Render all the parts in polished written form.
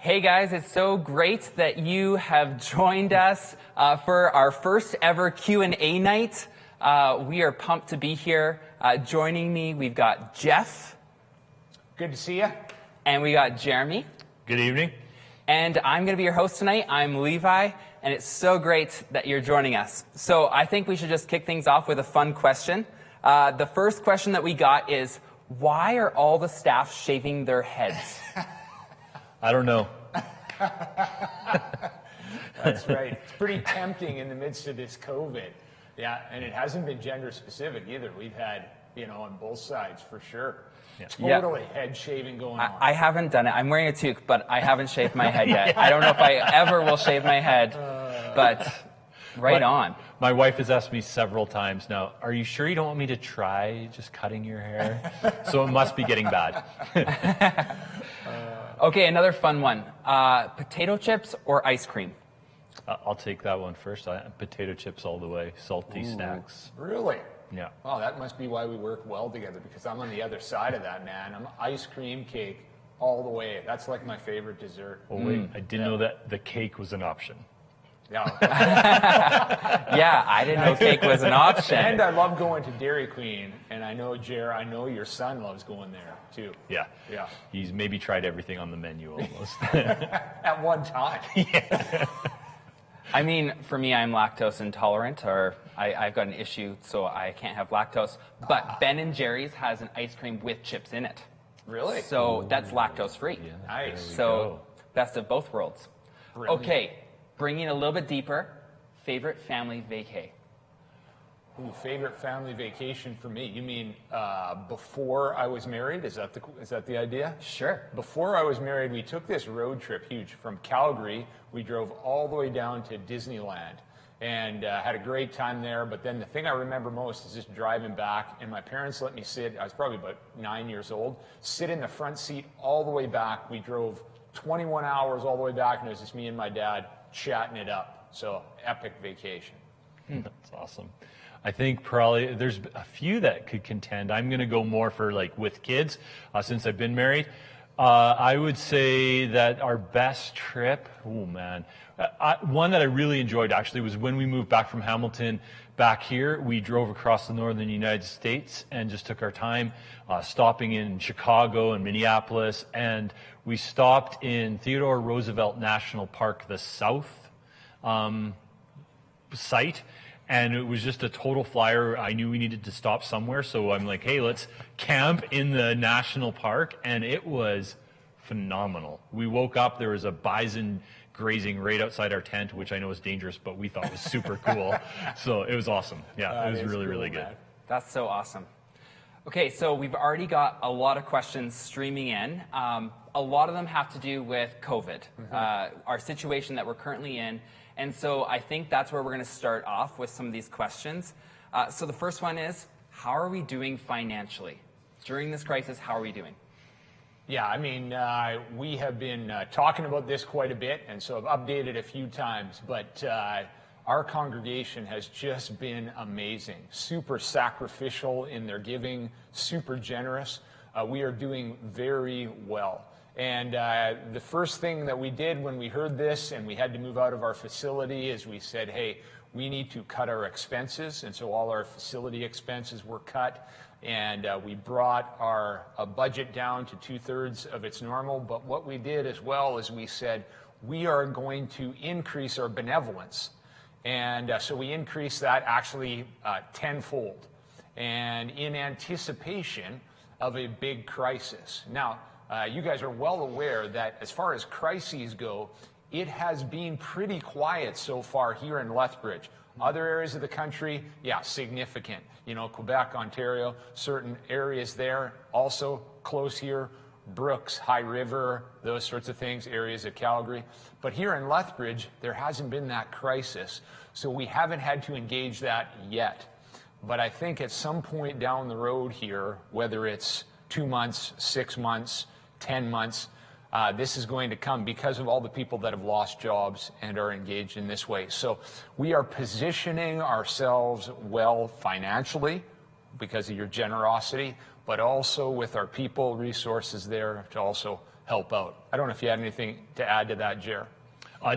Hey guys, it's so great that you have joined us for our first ever Q&A night. We are pumped to be here. Joining me, we've got Geoff. Good to see you. And we got Jeremy. Good evening. And I'm going to be your host tonight. I'm Levi, and it's so great that you're joining us. So I think we should just kick things off with a fun question. The first question that we got is, why are all the staff shaving their heads? I don't know. That's right. It's pretty tempting in the midst of this COVID. Yeah, and it hasn't been gender specific either. We've had, on both sides for sure. Yeah. Totally head shaving going on. I haven't done it. I'm wearing a toque, but I haven't shaved my head yet. I don't know if I ever will shave my head, but on. My wife has asked me several times now, are you sure you don't want me to try just cutting your hair? So it must be getting bad. Okay, another fun one. Potato chips or ice cream? I'll take that one first. Potato chips all the way, salty snacks. Really? Yeah. Oh, that must be why we work well together, because I'm on the other side of that, man. I'm ice cream, cake, all the way. That's like my favorite dessert. Oh, wait, I didn't know that the cake was an option. Yeah. Yeah, I didn't know cake was an option. And I love going to Dairy Queen, and I know, Jer, I know your son loves going there, too. Yeah. Yeah. He's maybe tried everything on the menu almost. At one time. Yeah. I mean, for me, I'm lactose intolerant, or I've got an issue, so I can't have lactose. But Ben & Jerry's has an ice cream with chips in it. Really? So that's lactose free. Yeah, nice. So best of both worlds. Brilliant. Okay, bringing it a little bit deeper, favorite family vacay? Ooh, favorite family vacation for me? You mean before I was married? Is that the idea? Sure. Before I was married, we took this road trip, huge, from Calgary. We drove all the way down to Disneyland and had a great time there. But then the thing I remember most is just driving back, and my parents let me sit. I was probably about 9 years old. Sit in the front seat all the way back. We drove 21 hours all the way back, and it was just me and my dad chatting it up. So epic vacation. That's awesome. I think probably there's a few that could contend. I'm going to go more for like with kids since I've been married. I would say that our best trip, oh man, one that I really enjoyed actually was when we moved back from Hamilton back here. We drove across the northern United States and just took our time stopping in Chicago and Minneapolis. And we stopped in Theodore Roosevelt National Park, the south site. And it was just a total flyer. I knew we needed to stop somewhere, so I'm like, hey, let's camp in the national park, and it was phenomenal. We woke up, there was a bison grazing right outside our tent, which I know is dangerous, but we thought was super cool. So it was awesome. Yeah, it was really, cool, really good. Man. That's so awesome. Okay, so we've already got a lot of questions streaming in. A lot of them have to do with COVID, our situation that we're currently in. And so I think that's where we're going to start off with some of these questions. So the first one is, how are we doing financially? During this crisis, how are we doing? Yeah, I mean, we have been talking about this quite a bit, and so I've updated a few times, but our congregation has just been amazing, super sacrificial in their giving, super generous. We are doing very well. And the first thing that we did when we heard this and we had to move out of our facility is we said, hey, we need to cut our expenses. And so all our facility expenses were cut. And we brought our budget down to 2/3 of its normal. But what we did as well is we said, we are going to increase our benevolence. And so we increased that actually tenfold. And in anticipation of a big crisis. Now, you guys are well aware that as far as crises go, it has been pretty quiet so far here in Lethbridge. Other areas of the country, yeah, significant. Quebec, Ontario, certain areas there, also close here, Brooks, High River, those sorts of things, areas of Calgary. But here in Lethbridge, there hasn't been that crisis, so we haven't had to engage that yet. But I think at some point down the road here, whether it's 2 months, 6 months, 10 months, this is going to come because of all the people that have lost jobs and are engaged in this way. So we are positioning ourselves well financially because of your generosity, but also with our people resources there to also help out. I don't know if you had anything to add to that, Jer.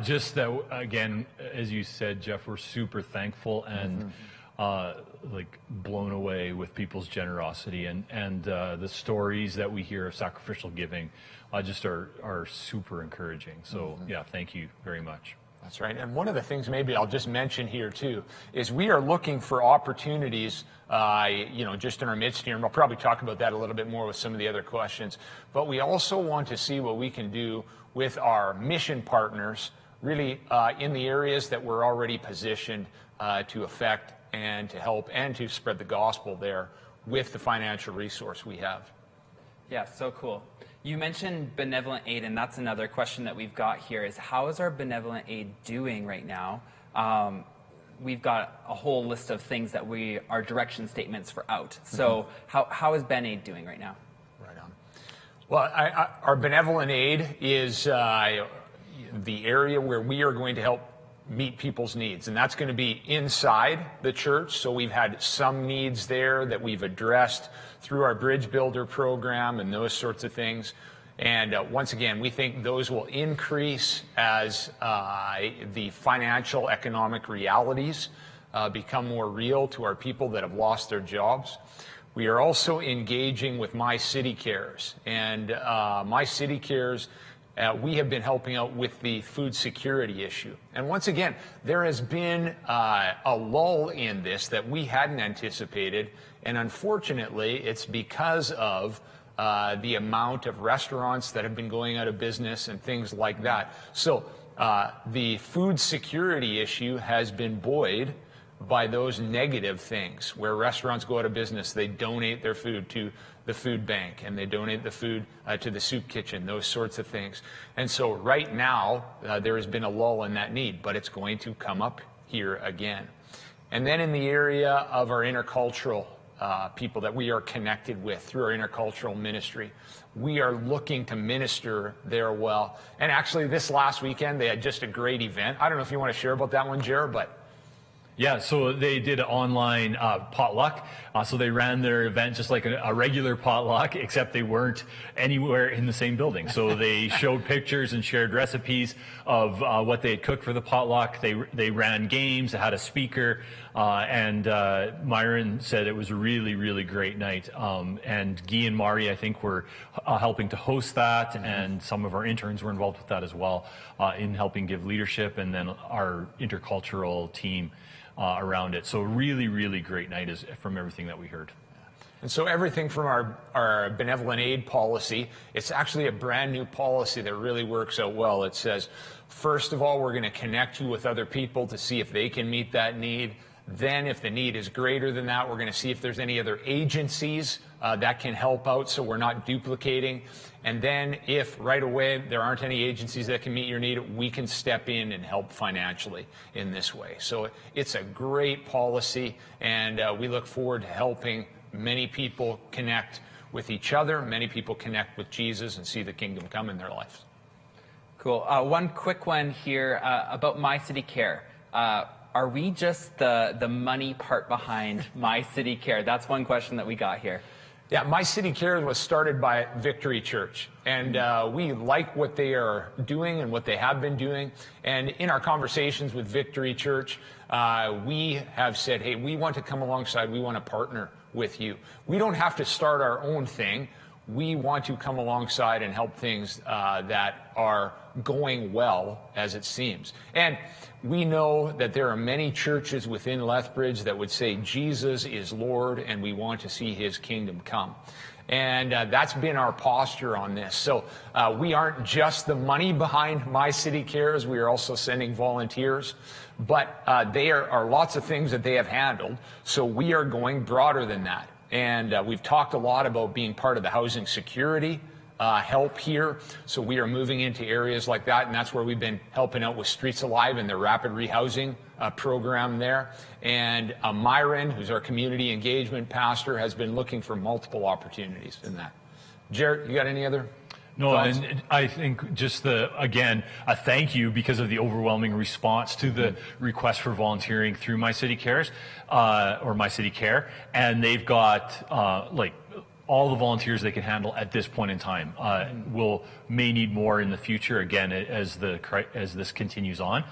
Just that, again, as you said, Geoff, we're super thankful and like blown away with people's generosity, and the stories that we hear of sacrificial giving just are super encouraging. So yeah, thank you very much. That's right. And one of the things maybe I'll just mention here too is we are looking for opportunities, just in our midst here, and we'll probably talk about that a little bit more with some of the other questions. But we also want to see what we can do with our mission partners, really in the areas that we're already positioned to affect and to help and to spread the gospel there with the financial resource we have. Yeah, so cool. You mentioned benevolent aid, and that's another question that we've got here is how is our benevolent aid doing right now? We've got a whole list of things that our direction statements for out. So how is Ben Aid doing right now? Right on. Well, our benevolent aid is the area where we are going to help meet people's needs, and that's going to be inside the church. So we've had some needs there that we've addressed through our Bridge Builder program and those sorts of things. And once again, we think those will increase as the financial economic realities become more real to our people that have lost their jobs. We are also engaging with My City Cares, and My City Cares we have been helping out with the food security issue. And once again, there has been a lull in this that we hadn't anticipated. And unfortunately, it's because of the amount of restaurants that have been going out of business and things like that. So the food security issue has been buoyed by those negative things where restaurants go out of business, they donate their food to the food bank and they donate the food to the soup kitchen, those sorts of things. And so right now there has been a lull in that need, but it's going to come up here again. And then in the area of our intercultural people that we are connected with through our intercultural ministry, we are looking to minister there well. And actually this last weekend they had just a great event. I don't know if you want to share about that one, Jared, but yeah, so they did an online potluck. So they ran their event just like a regular potluck, except they weren't anywhere in the same building. So they showed pictures and shared recipes of what they had cooked for the potluck. They ran games, they had a speaker, and Myron said it was a really, really great night. And Guy and Mari, I think, were helping to host that, and some of our interns were involved with that as well in helping give leadership, and then our intercultural team around it. So really, really great night is from everything that we heard. And so everything from our benevolent aid policy, it's actually a brand new policy that really works out well. It says, first of all, we're going to connect you with other people to see if they can meet that need. Then if the need is greater than that, we're going to see if there's any other agencies that can help out so we're not duplicating. And then if right away there aren't any agencies that can meet your need, we can step in and help financially in this way. So it's a great policy, and we look forward to helping many people connect with each other, many people connect with Jesus and see the kingdom come in their lives. Cool. One quick one here about My City Care. Are we just the money part behind My City Care? That's one question that we got here. Yeah, My City Care was started by Victory Church, and we like what they are doing and what they have been doing. And in our conversations with Victory Church, we have said, hey, we want to come alongside, we want to partner with you. We don't have to start our own thing. We want to come alongside and help things that are going well, as it seems. And we know that there are many churches within Lethbridge that would say Jesus is Lord and we want to see his kingdom come. And that's been our posture on this. So we aren't just the money behind My City Cares. We are also sending volunteers. But there are lots of things that they have handled. So we are going broader than that. And we've talked a lot about being part of the housing security help here. So we are moving into areas like that, and that's where we've been helping out with Streets Alive and their rapid rehousing program there. And Myron, who's our community engagement pastor, has been looking for multiple opportunities in that. Jared, you got any other? No, thoughts? and I think just again, a thank you because of the overwhelming response to the request for volunteering through My City Cares, or My City Care. And they've got, all the volunteers they can handle at this point in time. May need more in the future, again, as this continues on.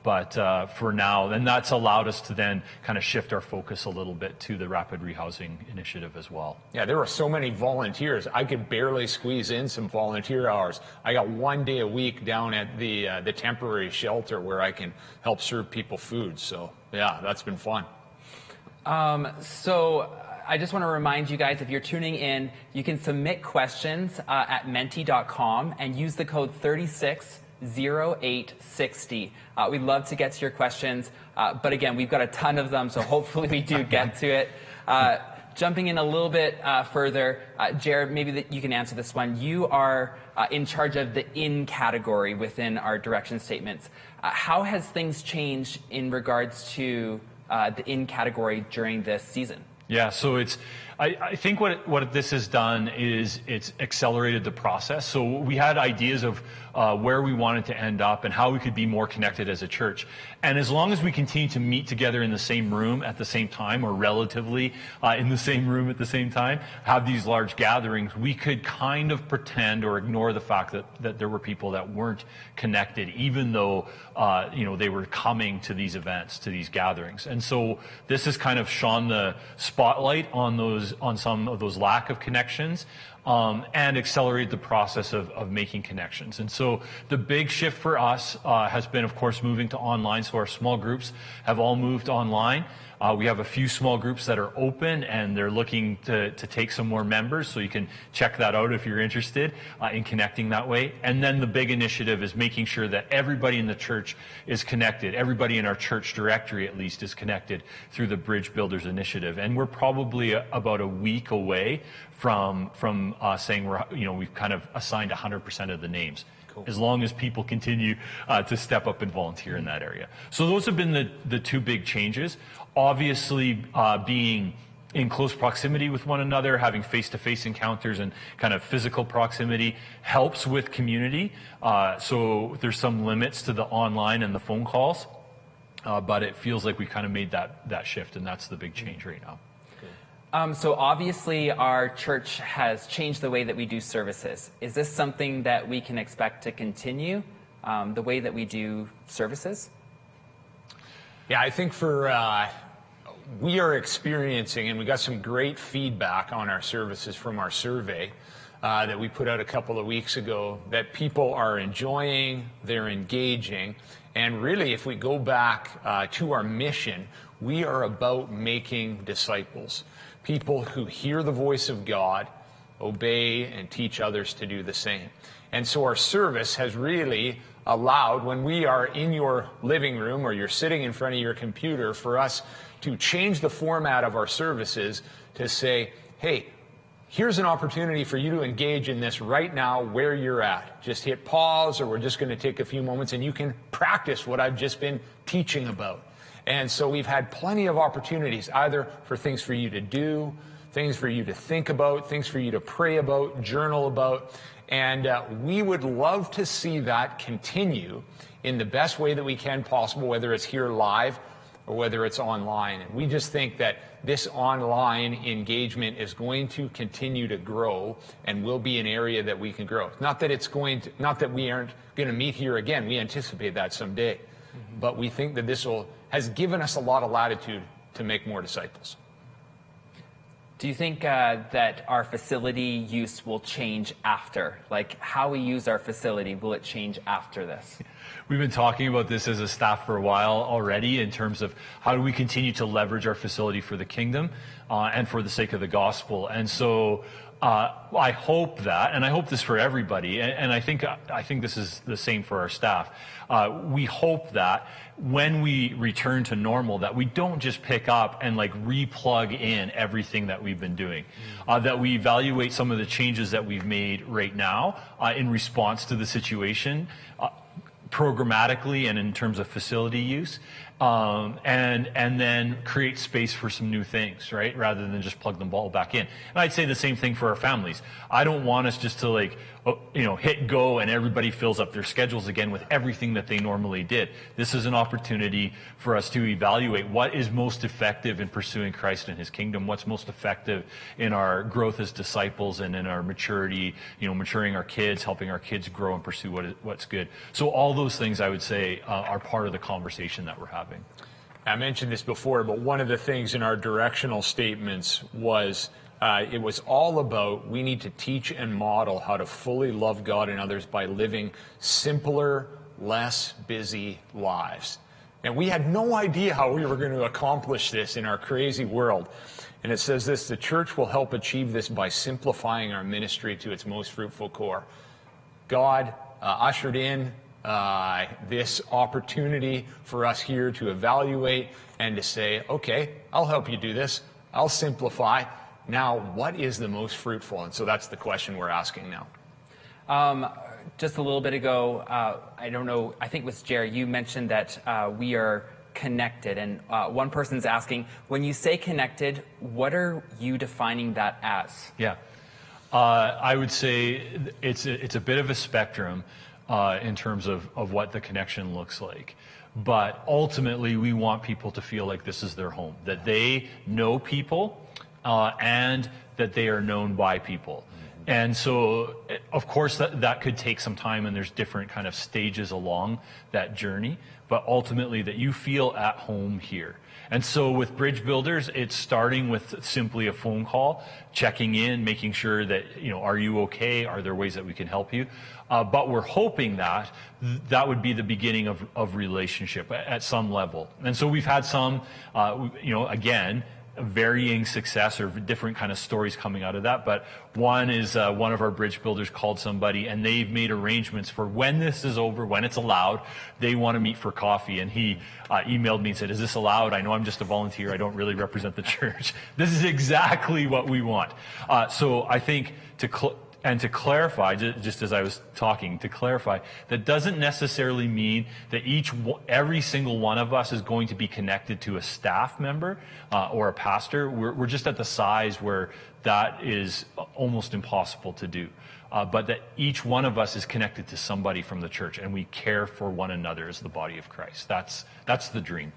But for now, then that's allowed us to then kind of shift our focus a little bit to the Rapid Rehousing Initiative as well. Yeah, there were so many volunteers. I could barely squeeze in some volunteer hours. I got 1 day a week down at the temporary shelter where I can help serve people food. So yeah, that's been fun. So I just want to remind you guys, if you're tuning in, you can submit questions at menti.com and use the code 360860. We'd love to get to your questions, but again, we've got a ton of them, so hopefully we do get to it. Jumping in a little bit further, Jared, maybe you can answer this one. You are in charge of the in category within our direction statements. How has things changed in regards to the in category during this season? Yeah, so I think what this has done is it's accelerated the process. So we had ideas of where we wanted to end up and how we could be more connected as a church. And as long as we continue to meet together in the same room at the same time, or relatively in the same room at the same time, have these large gatherings, we could kind of pretend or ignore the fact that there were people that weren't connected, even though they were coming to these events, to these gatherings. And so this has kind of shone the spotlight on some of those lack of connections, and accelerate the process of making connections. And so the big shift for us has been, of course, moving to online. So our small groups have all moved online. We have a few small groups that are open, and they're looking to take some more members, so you can check that out if you're interested in connecting that way. And then the big initiative is making sure that everybody in the church is connected. Everybody in our church directory, at least, is connected through the Bridge Builders Initiative. And we're probably about a week away from saying we've kind of assigned 100% of the names. Cool. As long as people continue to step up and volunteer in that area. So those have been the two big changes. Obviously, being in close proximity with one another, having face-to-face encounters and kind of physical proximity helps with community. So there's some limits to the online and the phone calls, but it feels like we kind of made that shift, and that's the big change right now. So obviously our church has changed the way that we do services. Is this something that we can expect to continue, the way that we do services? Yeah, I think we are experiencing, and we got some great feedback on our services from our survey that we put out a couple of weeks ago, that people are enjoying, they're engaging, and really, if we go back to our mission, we are about making disciples. People who hear the voice of God, obey, and teach others to do the same. And so our service has really allowed, when we are in your living room or you're sitting in front of your computer, for us to change the format of our services to say, hey, here's an opportunity for you to engage in this right now where you're at. Just hit pause, or we're just going to take a few moments and you can practice what I've just been teaching about. And so we've had plenty of opportunities, either for things for you to do, things for you to think about, things for you to pray about, journal about. And we would love to see that continue in the best way that we can possible, whether it's here live or whether it's online. And we just think that this online engagement is going to continue to grow and will be an area that we can grow. Not that we aren't going to meet here again. We anticipate that someday. Mm-hmm. But we think that this has given us a lot of latitude to make more disciples. Do you think that our facility use will change after? Like, how we use our facility, will it change after this? We've been talking about this as a staff for a while already, in terms of how do we continue to leverage our facility for the kingdom and for the sake of the gospel. And so I hope that, and I hope this for everybody, and I think this is the same for our staff. We hope that when we return to normal, that we don't just pick up and re-plug in everything that we've been doing. That we evaluate some of the changes that we've made right now in response to the situation, programmatically and in terms of facility use, and then create space for some new things, right? Rather than just plug them all back in. And I'd say the same thing for our families. I don't want us just to like, hit go and everybody fills up their schedules again with everything that they normally did. This is an opportunity for us to evaluate what is most effective in pursuing Christ and his kingdom, what's most effective in our growth as disciples and in our maturity, maturing our kids, helping our kids grow and pursue what's good. So all those things, I would say, are part of the conversation that we're having. I mentioned this before, but one of the things in our directional statements was it was all about we need to teach and model how to fully love God and others by living simpler, less busy lives. And we had no idea how we were going to accomplish this in our crazy world. And it says this: the church will help achieve this by simplifying our ministry to its most fruitful core. God ushered in this opportunity for us here to evaluate and to say, okay, I'll help you do this. I'll simplify. Now, what is the most fruitful? And so that's the question we're asking now. Just a little bit ago, I don't know, I think it was Jerry, you mentioned that we are connected. And one person's asking, when you say connected, what are you defining that as? Yeah. I would say it's a bit of a spectrum in terms of what the connection looks like. But ultimately, we want people to feel like this is their home, that they know people, and that they are known by people. And so, of course, that could take some time, and there's different kind of stages along that journey, but ultimately that you feel at home here. And so with Bridge Builders, it's starting with simply a phone call, checking in, making sure that, are you okay? Are there ways that we can help you? But we're hoping that would be the beginning of relationship at some level. And so we've had some, again, varying success or different kind of stories coming out of that. But one is one of our bridge builders called somebody, and they've made arrangements for when this is over, when it's allowed, they want to meet for coffee. And he emailed me and said, is this allowed? I know I'm just a volunteer. I don't really represent the church. This is exactly what we want. So I think to clarify, just as I was talking, to clarify, that doesn't necessarily mean that every single one of us is going to be connected to a staff member or a pastor. We're just at the size where that is almost impossible to do. But that each one of us is connected to somebody from the church, and we care for one another as the body of Christ. That's the dream.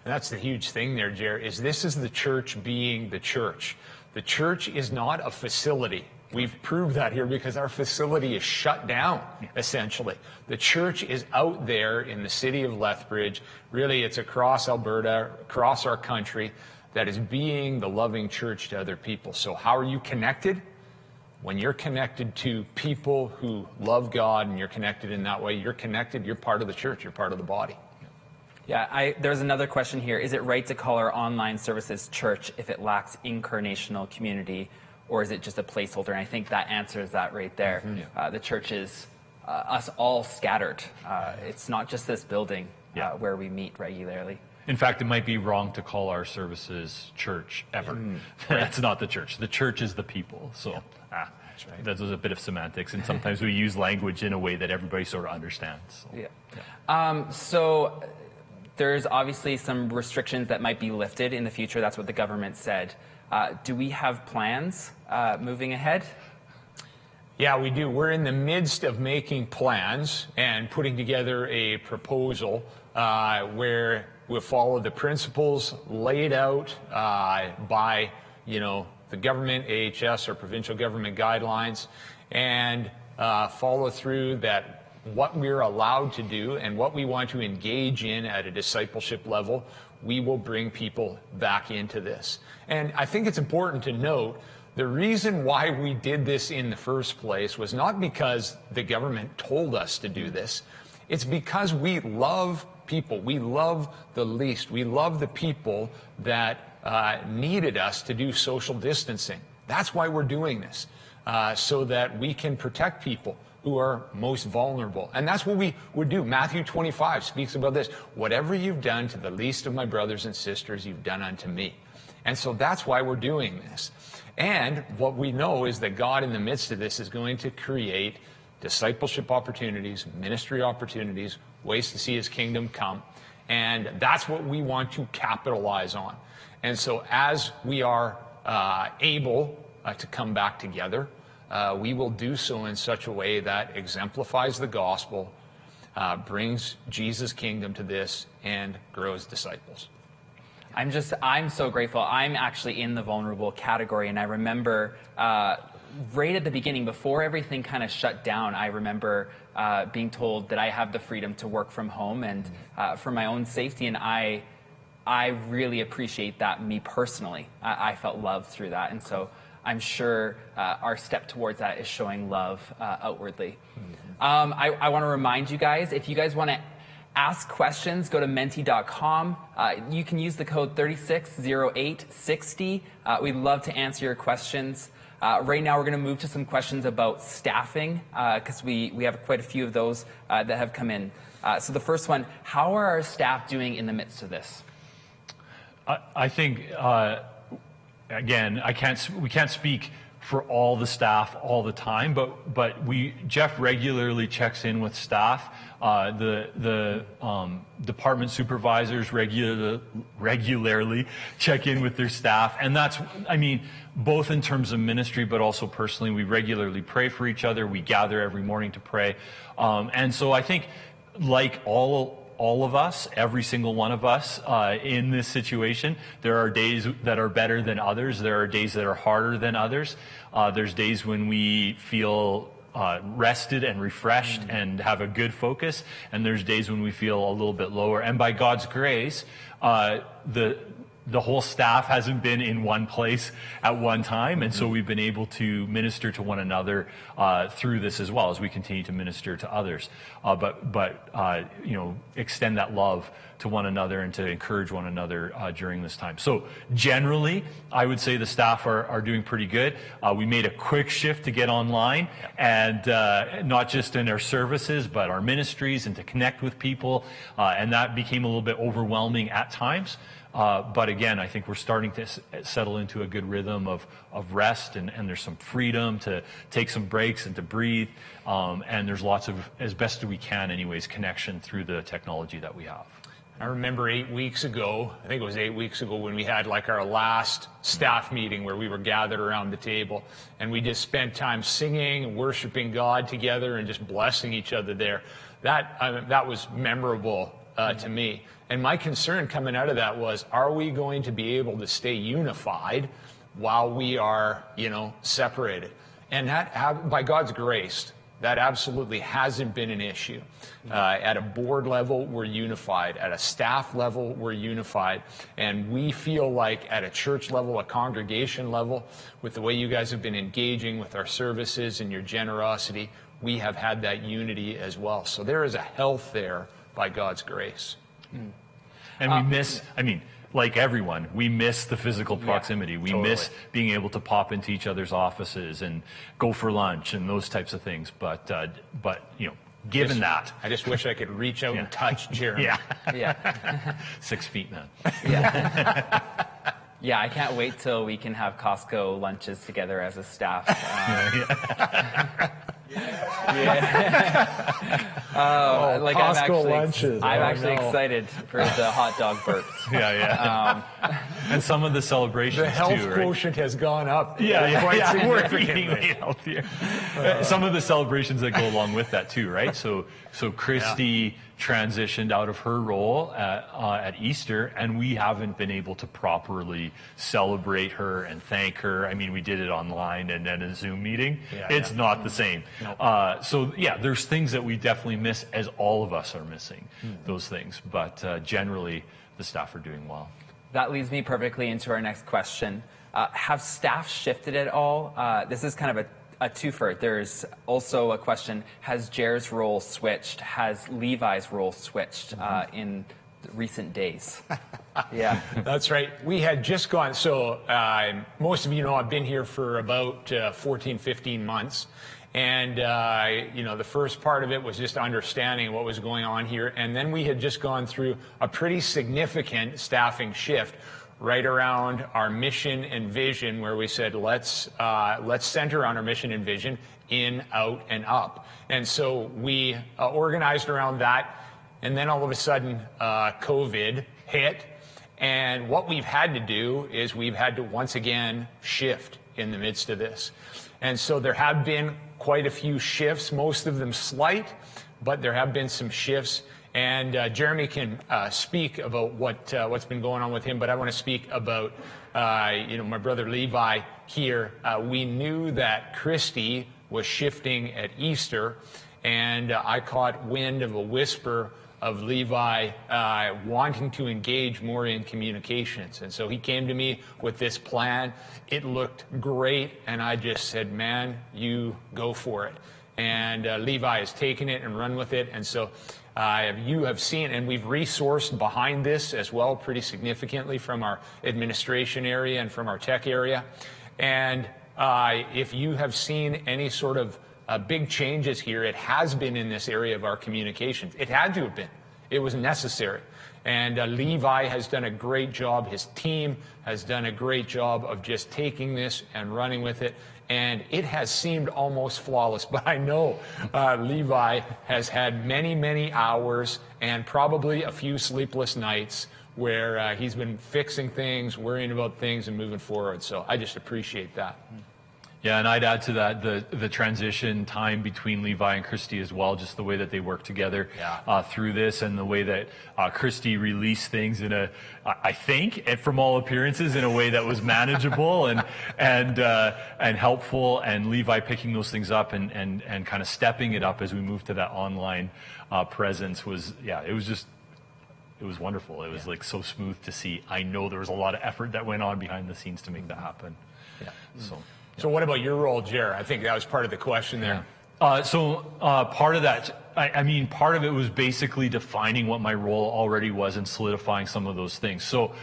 And that's the huge thing there, Jared, is this is the church being the church. The church is not a facility. We've proved that here because our facility is shut down, essentially. The church is out there in the city of Lethbridge. Really, it's across Alberta, across our country, that is being the loving church to other people. So how are you connected? When you're connected to people who love God and you're connected in that way, you're connected, you're part of the church, you're part of the body. Yeah, there's another question here. Is it right to call our online services church if it lacks incarnational community? Or is it just a placeholder? And I think that answers that right there. Mm-hmm. The church is us all scattered. It's not just this building where we meet regularly. In fact, it might be wrong to call our services church ever. That's not the church. The church is the people. So that's right. That was a bit of semantics. And sometimes we use language in a way that everybody sort of understands. So, so there's obviously some restrictions that might be lifted in the future. That's what the government said. Do we have plans moving ahead? Yeah, we do. We're in the midst of making plans and putting together a proposal where we'll follow the principles laid out by, the government, AHS, or provincial government guidelines, and follow through that what we're allowed to do and what we want to engage in at a discipleship level. We will bring people back into this. And I think it's important to note the reason why we did this in the first place was not because the government told us to do this. It's because we love people. We love the least. We love the people that needed us to do social distancing. That's why we're doing this, so that we can protect people who are most vulnerable. And that's what we would do. Matthew 25 speaks about this. Whatever you've done to the least of my brothers and sisters, you've done unto me. And so that's why we're doing this. And what we know is that God in the midst of this is going to create discipleship opportunities, ministry opportunities, ways to see his kingdom come. And that's what we want to capitalize on. And so as we are able to come back together, we will do so in such a way that exemplifies the gospel, brings Jesus' kingdom to this, and grows disciples. I'm so grateful. I'm actually in the vulnerable category, and I remember right at the beginning, before everything kind of shut down, I remember being told that I have the freedom to work from home and for my own safety, and I really appreciate that, me personally. I felt love through that, and so I'm sure our step towards that is showing love outwardly. I want to remind you guys, if you guys want to ask questions, go to menti.com. You can use the code 360860. We'd love to answer your questions. Right now, we're going to move to some questions about staffing, because we have quite a few of those that have come in. So the first one, how are our staff doing in the midst of this? I think, again, we can't speak for all the staff all the time, but Geoff regularly checks in with staff. The department supervisors regularly check in with their staff, and that's, I mean, both in terms of ministry, but also personally, we regularly pray for each other. We gather every morning to pray, and so I think, like all of us, every single one of us in this situation, there are days that are better than others. There are days that are harder than others. There's days when we feel rested and refreshed and have a good focus, and there's days when we feel a little bit lower. And by God's grace, the whole staff hasn't been in one place at one time, and so we've been able to minister to one another through this as well as we continue to minister to others. But extend that love to one another and to encourage one another during this time. So generally, I would say the staff are doing pretty good. We made a quick shift to get online, and not just in our services, but our ministries, and to connect with people, and that became a little bit overwhelming at times. But again, I think we're starting to settle into a good rhythm of rest, and there's some freedom to take some breaks and to breathe. And there's lots of, as best as we can anyways, connection through the technology that we have. I remember 8 weeks ago, I think it was 8 weeks ago, when we had like our last staff meeting where we were gathered around the table, and we just spent time singing and worshiping God together and just blessing each other there. That was memorable to me. And my concern coming out of that was, are we going to be able to stay unified while we are, separated? And that, by God's grace, that absolutely hasn't been an issue. At a board level, we're unified. At a staff level, we're unified. And we feel like at a church level, a congregation level, with the way you guys have been engaging with our services and your generosity, we have had that unity as well. So there is a health there by God's grace. And we miss, like everyone, we miss the physical proximity. We miss being able to pop into each other's offices and go for lunch and those types of things. But given that, I just wish I could reach out and touch Jeremy. Yeah. 6 feet, man. Yeah. Yeah, I can't wait till we can have Costco lunches together as a staff. Costco lunches. I'm actually excited for the hot dog burps. And some of the celebrations the health too, right? quotient has gone up. Quite significantly healthier. Some of the celebrations that go along with that too, right? So Christy transitioned out of her role at Easter, and we haven't been able to properly celebrate her and thank her. I mean, we did it online and then a Zoom meeting. It's not the same. Nope. There's things that we definitely miss, as all of us are missing those things. But generally, the staff are doing well. That leads me perfectly into our next question. Have staff shifted at all? This is kind of a twofer. There's also a question, has Jer's role switched? Has Levi's role switched in recent days? Yeah. That's right. We had just gone, so most of you know I've been here for about 14, 15 months. And, the first part of it was just understanding what was going on here. And then we had just gone through a pretty significant staffing shift right around our mission and vision, where we said, let's center on our mission and vision, in, out, and up. And so we organized around that. And then all of a sudden, COVID hit. And what we've had to do is we've had to once again shift in the midst of this. And so there have been quite a few shifts, most of them slight, but there have been some shifts. And Jeremy can speak about what's been going on with him, but I want to speak about my brother Levi here. We knew that Christy was shifting at Easter, and I caught wind of a whisper of Levi wanting to engage more in communications. And so he came to me with this plan. It looked great, and I just said, man, you go for it. And Levi has taken it and run with it. And so you have seen, and we've resourced behind this as well pretty significantly from our administration area and from our tech area. And if you have seen any sort of big changes here, it has been in this area of our communications. It had to have been. It was necessary. And Levi has done a great job. His team has done a great job of just taking this and running with it. And it has seemed almost flawless. But I know Levi has had many, many hours and probably a few sleepless nights where he's been fixing things, worrying about things, and moving forward. So I just appreciate that. Yeah, and I'd add to that the transition time between Levi and Christy as well, just the way that they work together through this, and the way that Christy released things in I think, and from all appearances, in a way that was manageable and helpful, and Levi picking those things up and kind of stepping it up as we move to that online presence was, it was wonderful. It was like so smooth to see. I know there was a lot of effort that went on behind the scenes to make that happen. Yeah. So what about your role, Jer? I think that was part of the question there. Part of that, I mean, part of it was basically defining what my role already was and solidifying some of those things. So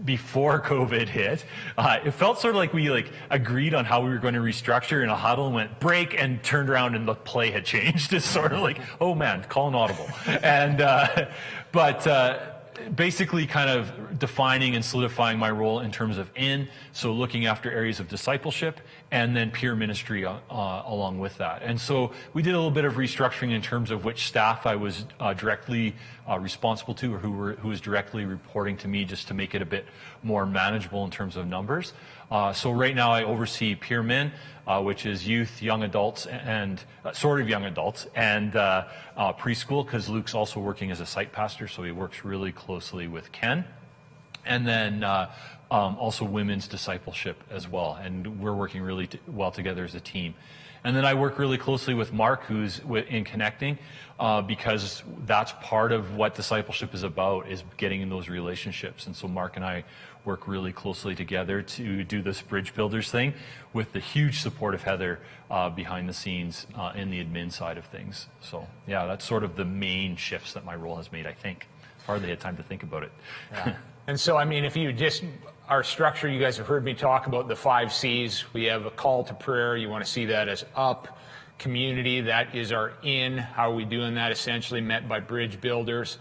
before COVID hit, it felt sort of like we agreed on how we were going to restructure in a huddle and went break and turned around and the play had changed. It's sort of like, oh man, call an audible. And, basically kind of defining and solidifying my role in terms of so looking after areas of discipleship and then peer ministry along with that. And so we did a little bit of restructuring in terms of which staff I was directly responsible to, or who was directly reporting to me, just to make it a bit more manageable in terms of numbers. So right now I oversee peer min, which is youth, young adults, and sort of young adults, and preschool, because Luke's also working as a site pastor, so he works really closely with Ken. And then also women's discipleship as well, and we're working really well together as a team. And then I work really closely with Mark, who's in connecting, because that's part of what discipleship is about, is getting in those relationships. And so Mark and I work really closely together to do this Bridge Builders thing, with the huge support of Heather behind the scenes in the admin side of things. So yeah, that's sort of the main shifts that my role has made, I think. Hardly had time to think about it. Yeah. And so, I mean, if you just, our structure, you guys have heard me talk about the 5 C's. We have a call to prayer. You want to see that as up. Community, that is our in. How are we doing that? Essentially met by Bridge Builders.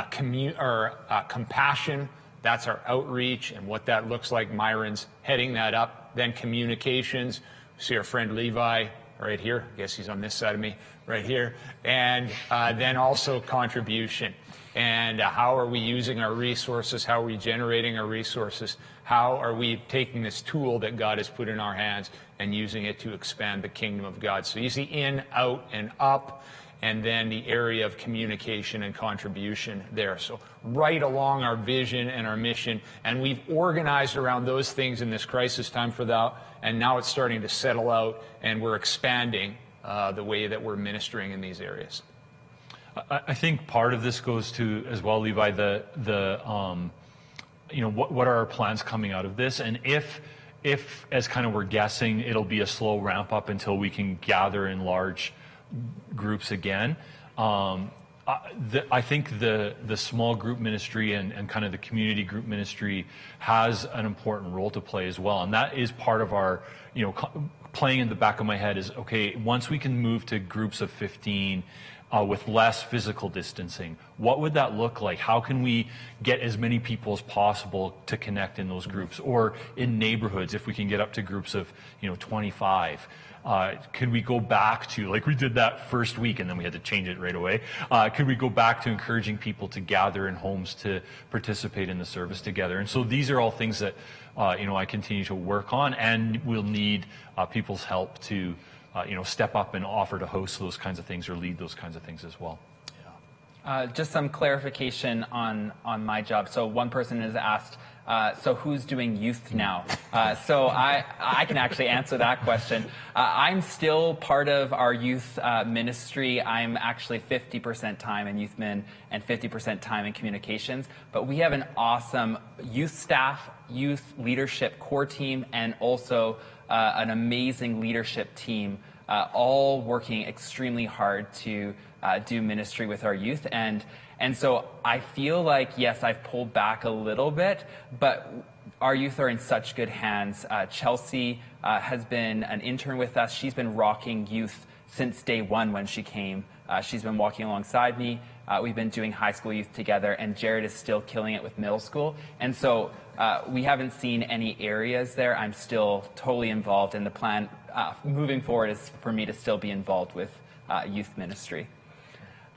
Compassion, that's our outreach and what that looks like. Myron's heading that up. Then communications. See our friend Levi right here. I guess he's on this side of me right here. And then also contribution. And how are we using our resources? How are we generating our resources? How are we taking this tool that God has put in our hands and using it to expand the kingdom of God? So you see in, out, and up, and then the area of communication and contribution there. So right along our vision and our mission, and we've organized around those things in this crisis time for that, and now it's starting to settle out, and we're expanding the way that we're ministering in these areas. I think part of this goes to, as well, Levi, what are our plans coming out of this? And if as kind of we're guessing, it'll be a slow ramp up until we can gather in large groups again. I think the small group ministry and kind of the community group ministry has an important role to play as well. And that is part of our, playing in the back of my head is, okay, once we can move to groups of 15, with less physical distancing? What would that look like? How can we get as many people as possible to connect in those groups, or in neighborhoods if we can get up to groups of 25? Could we go back to, like we did that first week and then we had to change it right away? Could we go back to encouraging people to gather in homes to participate in the service together? And so these are all things that I continue to work on, and we'll need people's help to step up and offer to host those kinds of things or lead those kinds of things as well. Just some clarification on my job. So one person has asked, so who's doing youth now? So I can actually answer that question. I'm still part of our youth ministry. I'm actually 50% time in youth min and 50% time in communications. But we have an awesome youth staff, youth leadership core team, and also an amazing leadership team, all working extremely hard to do ministry with our youth. And so I feel like, yes, I've pulled back a little bit, but our youth are in such good hands. Chelsea has been an intern with us. She's been rocking youth since day one when she came. She's been walking alongside me. We've been doing high school youth together, and Jared is still killing it with middle school. And so we haven't seen any areas there. I'm still totally involved, and the plan moving forward is for me to still be involved with youth ministry.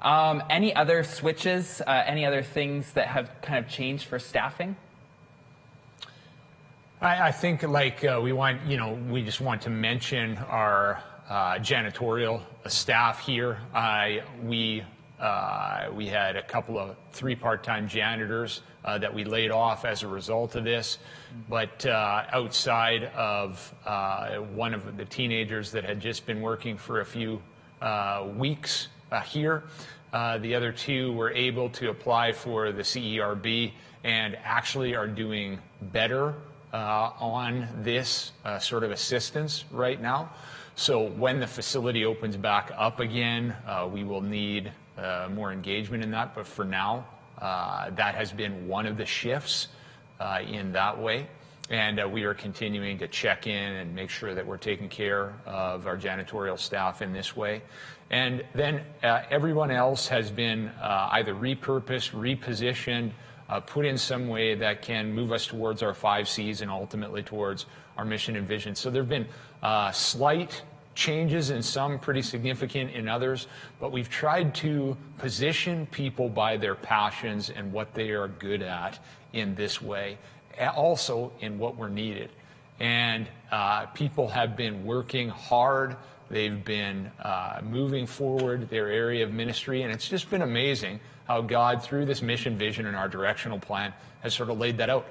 Any other switches, any other things that have kind of changed for staffing? I think we just want to mention our janitorial staff here. We had a couple of 3 part-time janitors that we laid off as a result of this. But outside of one of the teenagers that had just been working for a few weeks here, the other 2 were able to apply for the CERB and actually are doing better on this sort of assistance right now. So when the facility opens back up again, we will need more engagement in that. But for now, that has been one of the shifts in that way. And we are continuing to check in and make sure that we're taking care of our janitorial staff in this way. And then everyone else has been either repurposed, repositioned, put in some way that can move us towards our 5 C's and ultimately towards our mission and vision. So there have been slight changes in some, pretty significant in others, but we've tried to position people by their passions and what they are good at in this way, also in what we're needed. And people have been working hard. They've been moving forward their area of ministry, and it's just been amazing how God, through this mission, vision, and our directional plan, has sort of laid that out.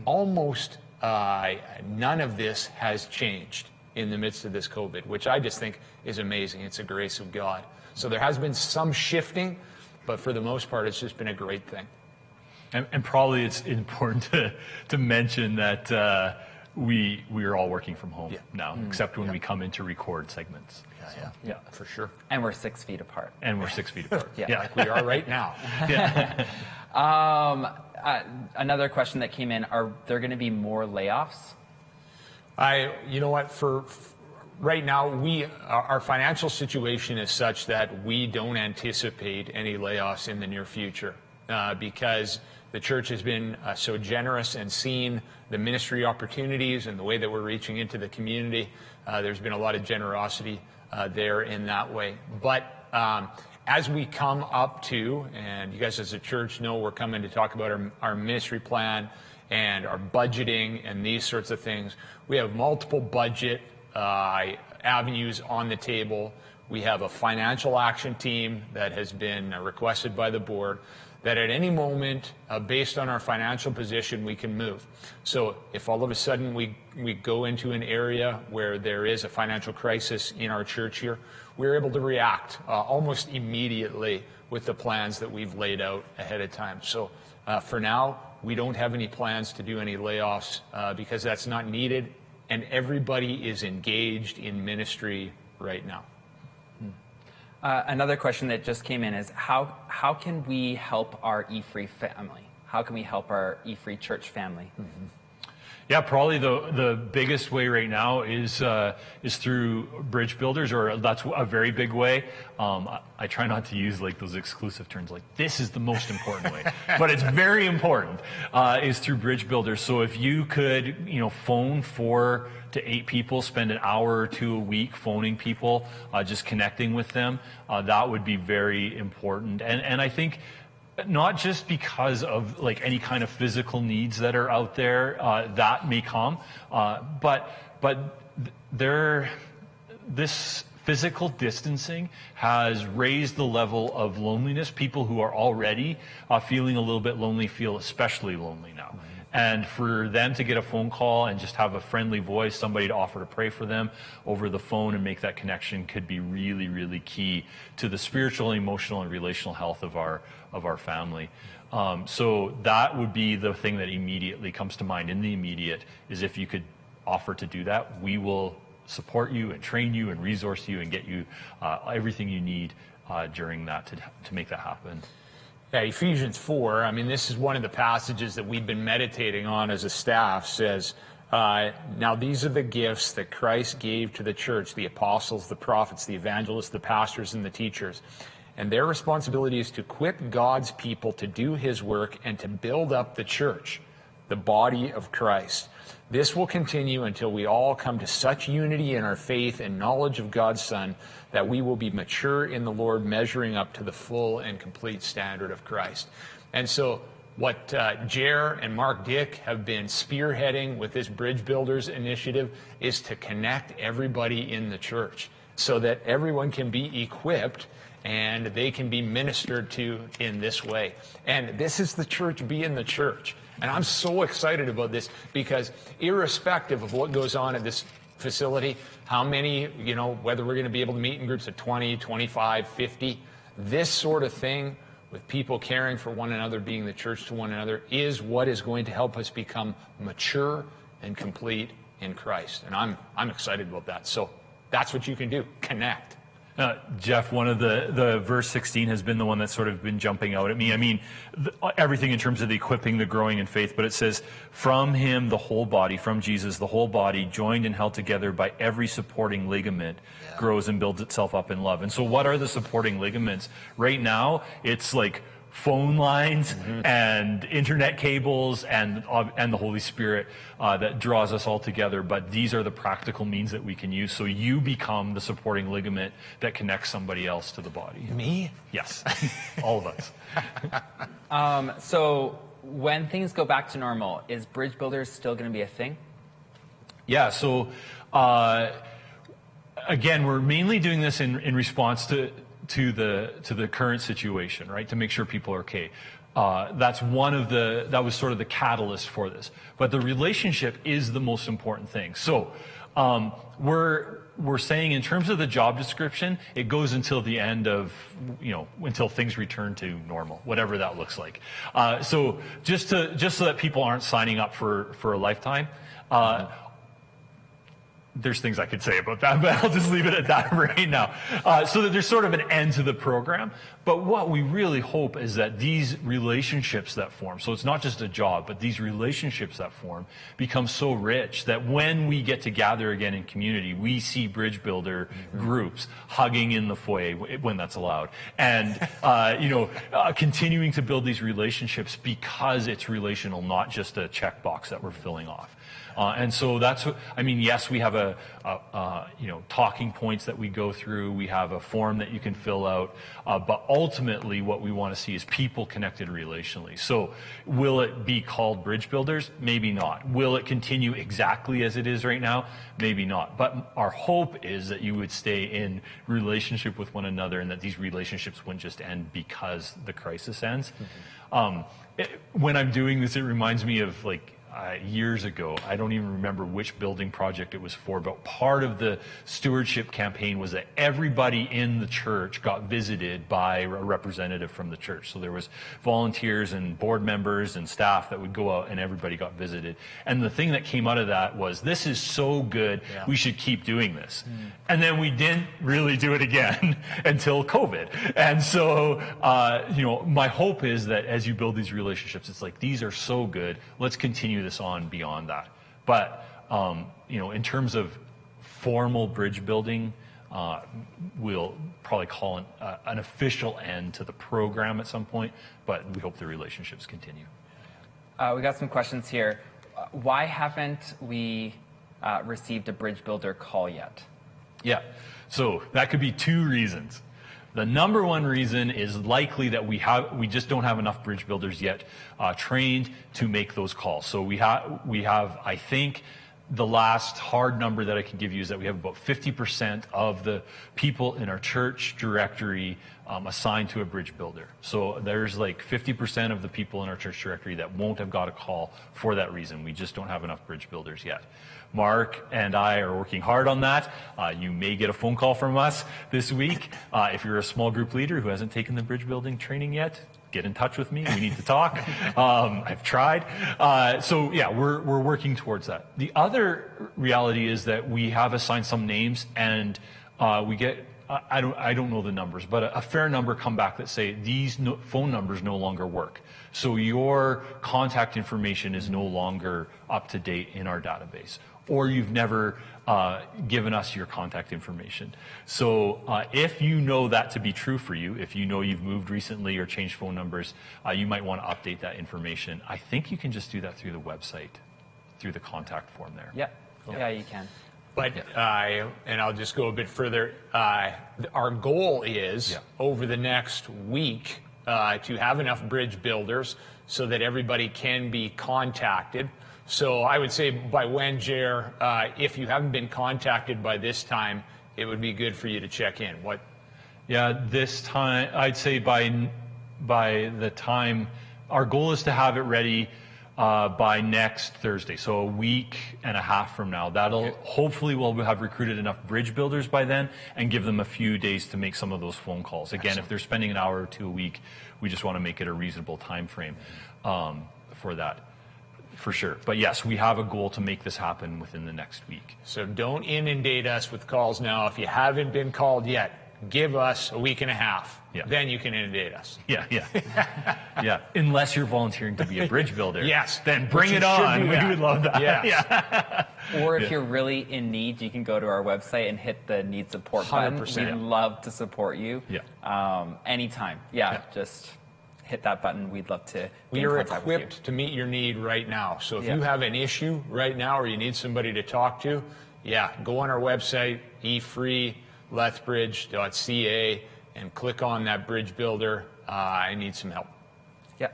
Almost none of this has changed in the midst of this COVID, which I just think is amazing. It's a grace of God. So there has been some shifting, but for the most part, it's just been a great thing. And probably it's important to mention that we are all working from home now, except when we come in to record segments. Yeah, for sure. And we're 6 feet apart. And we're 6 feet apart. Like we are right now. Another question that came in, are there going to be more layoffs? You know what, for right now, our financial situation is such that we don't anticipate any layoffs in the near future because the church has been so generous and seen the ministry opportunities and the way that we're reaching into the community. There's been a lot of generosity there in that way. But as we come up to, and you guys as a church know we're coming to talk about our ministry plan and our budgeting and these sorts of things, we have multiple budget avenues on the table. We have a financial action team that has been requested by the board that at any moment, based on our financial position, we can move. So if all of a sudden we go into an area where there is a financial crisis in our church here, we're able to react almost immediately with the plans that we've laid out ahead of time. So for now, we don't have any plans to do any layoffs because that's not needed, and everybody is engaged in ministry right now. Another question that just came in is how can we help our eFree family? How can we help our eFree church family? Yeah, probably the biggest way right now is through bridge builders, or that's a very big way. I try not to use like those exclusive terms like this is the most important way, but it's very important, is through bridge builders. So if you could, phone 4 to 8 people, spend an hour or 2 a week phoning people, just connecting with them, that would be very important. And I think, not just because of like any kind of physical needs that are out there that may come, but this physical distancing has raised the level of loneliness. People who are already feeling a little bit lonely feel especially lonely now. And for them to get a phone call and just have a friendly voice, somebody to offer to pray for them over the phone and make that connection could be really, really key to the spiritual, emotional, and relational health of our family. So that would be the thing that immediately comes to mind. In the immediate is if you could offer to do that, we will support you and train you and resource you and get you everything you need during that to make that happen. Yeah, Ephesians 4, I mean, this is one of the passages that we've been meditating on as a staff, says, now these are the gifts that Christ gave to the church, the apostles, the prophets, the evangelists, the pastors, and the teachers. And their responsibility is to equip God's people to do his work and to build up the church, the body of Christ. This will continue until we all come to such unity in our faith and knowledge of God's Son that we will be mature in the Lord, measuring up to the full and complete standard of Christ. And so what Jer and Mark Dick have been spearheading with this Bridge Builders initiative is to connect everybody in the church so that everyone can be equipped and they can be ministered to in this way. And this is the church being the church. And I'm so excited about this because irrespective of what goes on at this facility, how many, whether we're going to be able to meet in groups of 20, 25, 50, this sort of thing with people caring for one another, being the church to one another, is what is going to help us become mature and complete in Christ. And I'm excited about that. So that's what you can do. Connect. Geoff, one of the verse 16 has been the one that's sort of been jumping out at me. I mean, everything in terms of the equipping, the growing in faith, but it says, from him, the whole body, from Jesus, the whole body, joined and held together by every supporting ligament, grows and builds itself up in love. And so what are the supporting ligaments? Right now, it's like phone lines and internet cables and the Holy Spirit that draws us all together. But these are the practical means that we can use. So you become the supporting ligament that connects somebody else to the body. Me? Yes, all of us. So when things go back to normal, is Bridge Builders still going to be a thing? Yeah, so again, we're mainly doing this in response to the current situation, right? To make sure people are okay. That was sort of the catalyst for this. But the relationship is the most important thing. So we're saying in terms of the job description, it goes until the end of, until things return to normal, whatever that looks like. So just so that people aren't signing up for a lifetime, there's things I could say about that, but I'll just leave it at that right now. So that there's sort of an end to the program. But what we really hope is that these relationships that form, so it's not just a job, but these relationships that form become so rich that when we get to gather again in community, we see bridge builder groups hugging in the foyer when that's allowed. And, continuing to build these relationships because it's relational, not just a checkbox that we're filling off. And so yes, we have talking points that we go through. We have a form that you can fill out. But ultimately, what we want to see is people connected relationally. So will it be called Bridge Builders? Maybe not. Will it continue exactly as it is right now? Maybe not. But our hope is that you would stay in relationship with one another and that these relationships wouldn't just end because the crisis ends. When I'm doing this, it reminds me of years ago, I don't even remember which building project it was for, but part of the stewardship campaign was that everybody in the church got visited by a representative from the church. So there was volunteers and board members and staff that would go out and everybody got visited. And the thing that came out of that was, this is so good, we should keep doing this. And then we didn't really do it again until COVID. And so, my hope is that as you build these relationships, it's like, these are so good, let's continue this on beyond that. But in terms of formal bridge building, we'll probably call an official end to the program at some point, but we hope the relationships continue. We got some questions here. Why haven't we received a bridge builder call yet? Yeah, so that could be two reasons. The number one reason is likely that we just don't have enough bridge builders yet trained to make those calls. So we have, I think, the last hard number that I can give you is that we have about 50% of the people in our church directory assigned to a bridge builder. So there's like 50% of the people in our church directory that won't have got a call for that reason. We just don't have enough bridge builders yet. Mark and I are working hard on that. You may get a phone call from us this week. If you're a small group leader who hasn't taken the bridge building training yet, get in touch with me. We need to talk. I've tried. So yeah, we're working towards that. The other reality is that we have assigned some names, and we get, I don't know the numbers, but a fair number come back that say these phone numbers no longer work. So your contact information is no longer up to date in our database, or you've never given us your contact information. So if you know that to be true for you, if you know you've moved recently or changed phone numbers, you might want to update that information. I think you can just do that through the website, through the contact form there. Yeah, yeah, you can. But, and I'll just go a bit further, our goal is over the next week to have enough bridge builders so that everybody can be contacted. So I would say by when, Jer, if you haven't been contacted by this time, it would be good for you to check in. What? Yeah, this time, I'd say by the time, our goal is to have it ready by next Thursday, so a week and a half from now. Hopefully we'll have recruited enough bridge builders by then and give them a few days to make some of those phone calls. Again, if they're spending an hour or two a week, we just want to make it a reasonable time frame for that. For sure. But yes, we have a goal to make this happen within the next week. So don't inundate us with calls now. If you haven't been called yet, give us a week and a half. Yeah. Then you can inundate us. Yeah. Yeah. Unless you're volunteering to be a bridge builder. Yes. Then bring it on. We would love that. Yes. Yeah. Or if you're really in need, you can go to our website and hit the need support button. 100%. We'd love to support you. Yeah. Anytime. Yeah. Just hit that button. We'd love to. We are equipped to meet your need right now. So if you have an issue right now or you need somebody to talk to, go on our website, efree.lethbridge.ca, and click on that bridge builder. I need some help. Yeah.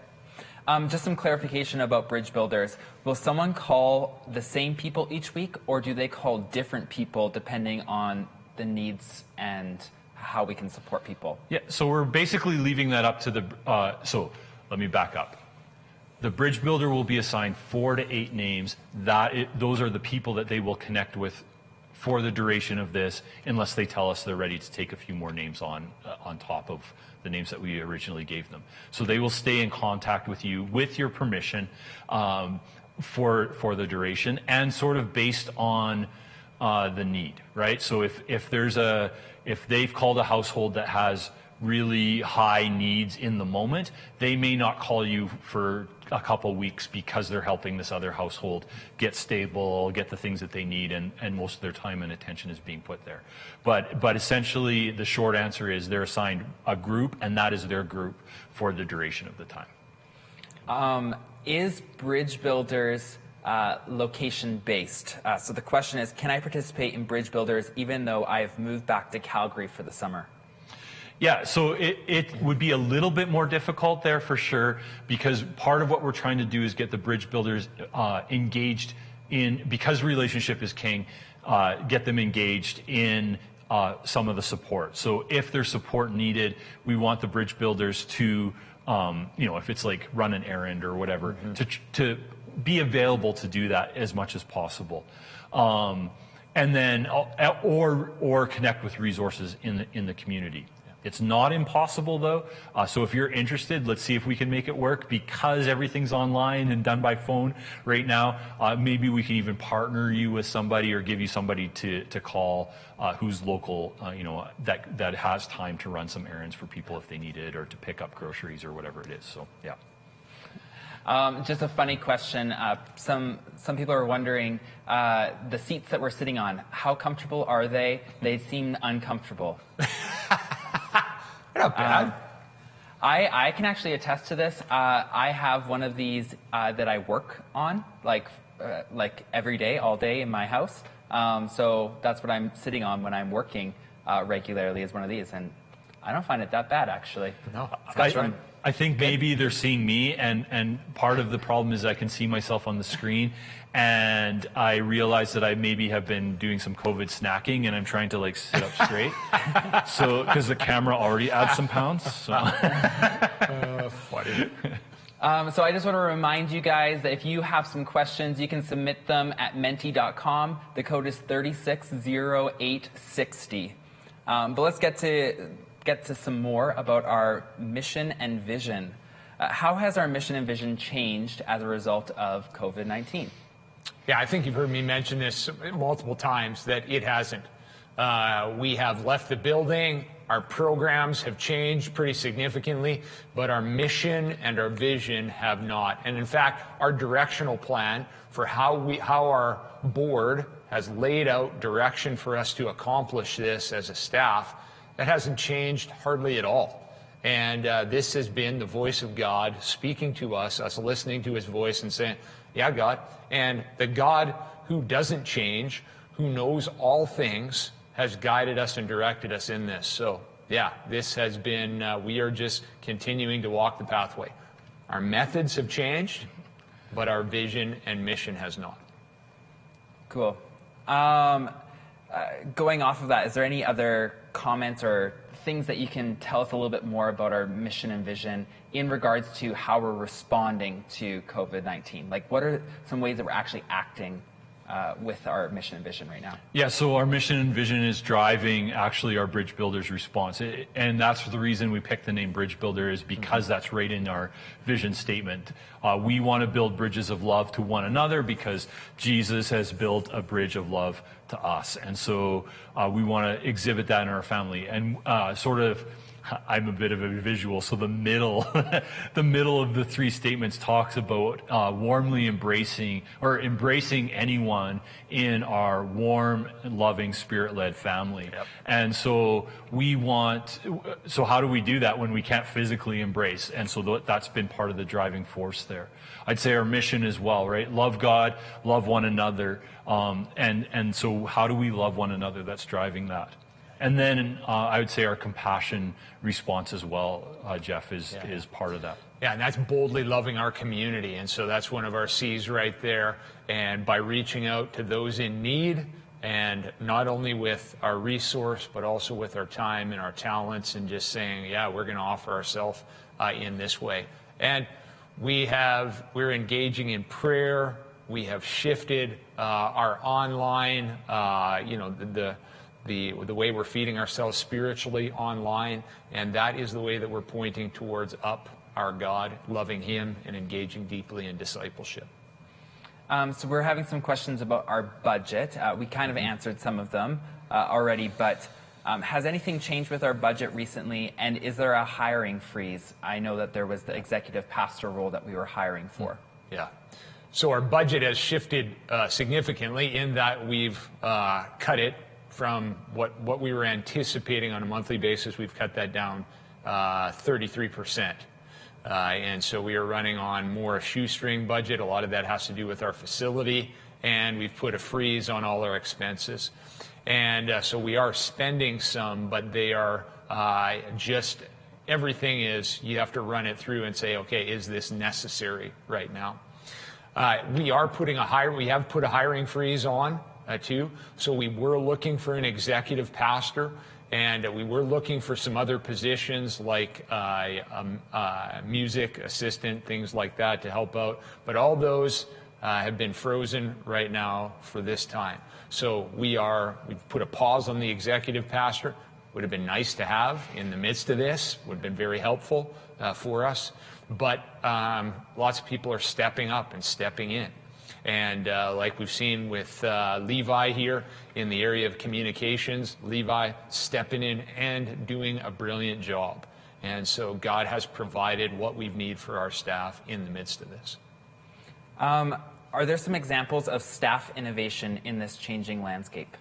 Just some clarification about bridge builders. Will someone call the same people each week, or do they call different people depending on the needs and how we can support people? Yeah, so we're basically leaving that up to the, so let me back up. The bridge builder will be assigned 4 to 8 names. Those are the people that they will connect with for the duration of this, unless they tell us they're ready to take a few more names on top of the names that we originally gave them. So they will stay in contact with you with your permission for the duration, and sort of based on the need, right? So if they've called a household that has really high needs in the moment, they may not call you for a couple weeks because they're helping this other household get stable, get the things that they need, and most of their time and attention is being put there. But essentially, the short answer is they're assigned a group, and that is their group for the duration of the time. Is Bridge Builders location-based? So the question is, can I participate in Bridge Builders even though I've moved back to Calgary for the summer? Yeah, so it would be a little bit more difficult there for sure, because part of what we're trying to do is get the bridge builders engaged in, because relationship is king, get them engaged in some of the support. So if there's support needed, we want the bridge builders to, if it's like run an errand or whatever, to be available to do that as much as possible. And then, or connect with resources in the community. It's not impossible, though. So if you're interested, let's see if we can make it work. Because everything's online and done by phone right now, maybe we can even partner you with somebody or give you somebody to call who's local, that has time to run some errands for people if they need it, or to pick up groceries or whatever it is. So, yeah. Just a funny question. Some people are wondering, the seats that we're sitting on, how comfortable are they? They seem uncomfortable. Not bad. I can actually attest to this. I have one of these that I work on, like every day, all day in my house. So that's what I'm sitting on when I'm working regularly, is one of these, and I don't find it that bad, actually. No, I think maybe they're seeing me, and part of the problem is I can see myself on the screen, and I realize that I maybe have been doing some COVID snacking, and I'm trying to like sit up straight. So, because the camera already adds some pounds. So. Funny. So I just want to remind you guys that if you have some questions, you can submit them at menti.com. The code is 360860. But let's get to some more about our mission and vision. How has our mission and vision changed as a result of COVID-19? Yeah, I think you've heard me mention this multiple times, that it hasn't. We have left the building. Our programs have changed pretty significantly, but our mission and our vision have not. And in fact, our directional plan for how our board has laid out direction for us to accomplish this as a staff, that hasn't changed hardly at all. And this has been the voice of God speaking to us listening to his voice and saying, yeah, God. And the God who doesn't change, who knows all things, has guided us and directed us in this. So, yeah, this has been, we are just continuing to walk the pathway. Our methods have changed, but our vision and mission has not. Cool. Going off of that, is there any other comments or things that you can tell us a little bit more about our mission and vision in regards to how we're responding to COVID-19? Like, what are some ways that we're actually acting with our mission and vision right now? Yeah, so our mission and vision is driving actually our Bridge Builders response. And that's the reason we picked the name Bridge Builder, is because that's right in our vision statement. We want to build bridges of love to one another because Jesus has built a bridge of love to us. And so we want to exhibit that in our family. And I'm a bit of a visual, so the middle of the three statements talks about warmly embracing anyone in our warm, loving, Spirit-led family. Yep. And so so how do we do that when we can't physically embrace? And so that's been part of the driving force there. I'd say our mission as well, right? Love God, love one another. And so how do we love one another? That's driving that. And then I would say our compassion response as well, Geoff, is part of that. Yeah, and that's boldly loving our community. And so that's one of our C's right there. And by reaching out to those in need, and not only with our resource, but also with our time and our talents, and just saying, yeah, we're going to offer ourselves in this way. And we're engaging in prayer. We have shifted our online, the way we're feeding ourselves spiritually online, and that is the way that we're pointing towards up our God, loving him and engaging deeply in discipleship. So we're having some questions about our budget. We kind of answered some of them already, but has anything changed with our budget recently, and is there a hiring freeze? I know that there was the executive pastor role that we were hiring for. Yeah. So our budget has shifted significantly in that we've cut it from what we were anticipating on a monthly basis. We've cut that down 33%. And so we are running on more a shoestring budget. A lot of that has to do with our facility, and we've put a freeze on all our expenses. And so we are spending some, but they are everything is, you have to run it through and say, okay, is this necessary right now? We have put a hiring freeze on too. So we were looking for an executive pastor, and we were looking for some other positions like music assistant, things like that to help out. But all those have been frozen right now for this time. So we've put a pause on the executive pastor. Would have been nice to have in the midst of this, would have been very helpful for us. But lots of people are stepping up and stepping in. And like we've seen with Levi here in the area of communications, Levi stepping in and doing a brilliant job. And so God has provided what we need for our staff in the midst of this. Are there some examples of staff innovation in this changing landscape?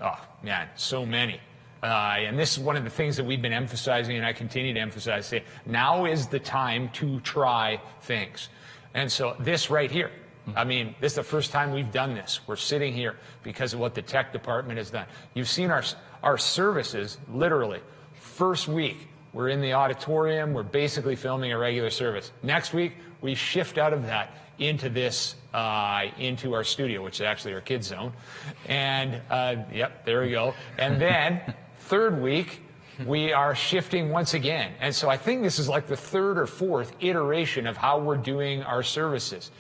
Oh, man, so many. And this is one of the things that we've been emphasizing, and I continue to emphasize, say, now is the time to try things. And so this right here, I mean, this is the first time we've done this. We're sitting here because of what the tech department has done. You've seen our services, literally, first week, we're in the auditorium, we're basically filming a regular service. Next week, we shift out of that into this, into our studio, which is actually our kids zone. And, yep, there we go. And then, third week, we are shifting once again. And so I think this is like the third or fourth iteration of how we're doing our services.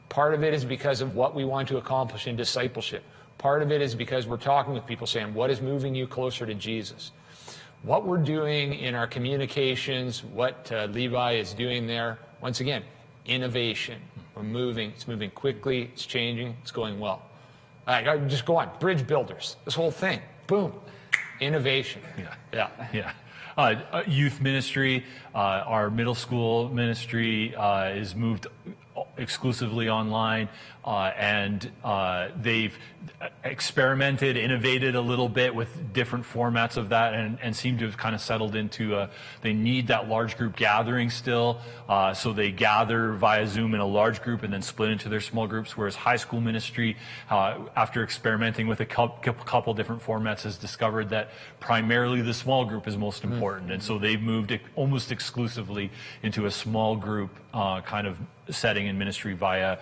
Part of it is because of what we want to accomplish in discipleship. Part of it is because we're talking with people saying, what is moving you closer to Jesus? What we're doing in our communications, what Levi is doing there, once again, innovation. We're moving, it's moving quickly, it's changing, it's going well. All right, just go on. Bridge builders, this whole thing, boom, innovation. Youth ministry, our middle school ministry is moved exclusively online, and they've experimented, innovated a little bit with different formats of that, and seem to have kind of settled into they need that large group gathering still, so they gather via Zoom in a large group and then split into their small groups, whereas high school ministry, after experimenting with a couple different formats, has discovered that primarily the small group is most important, and so they've moved almost exclusively into a small group kind of setting in ministry via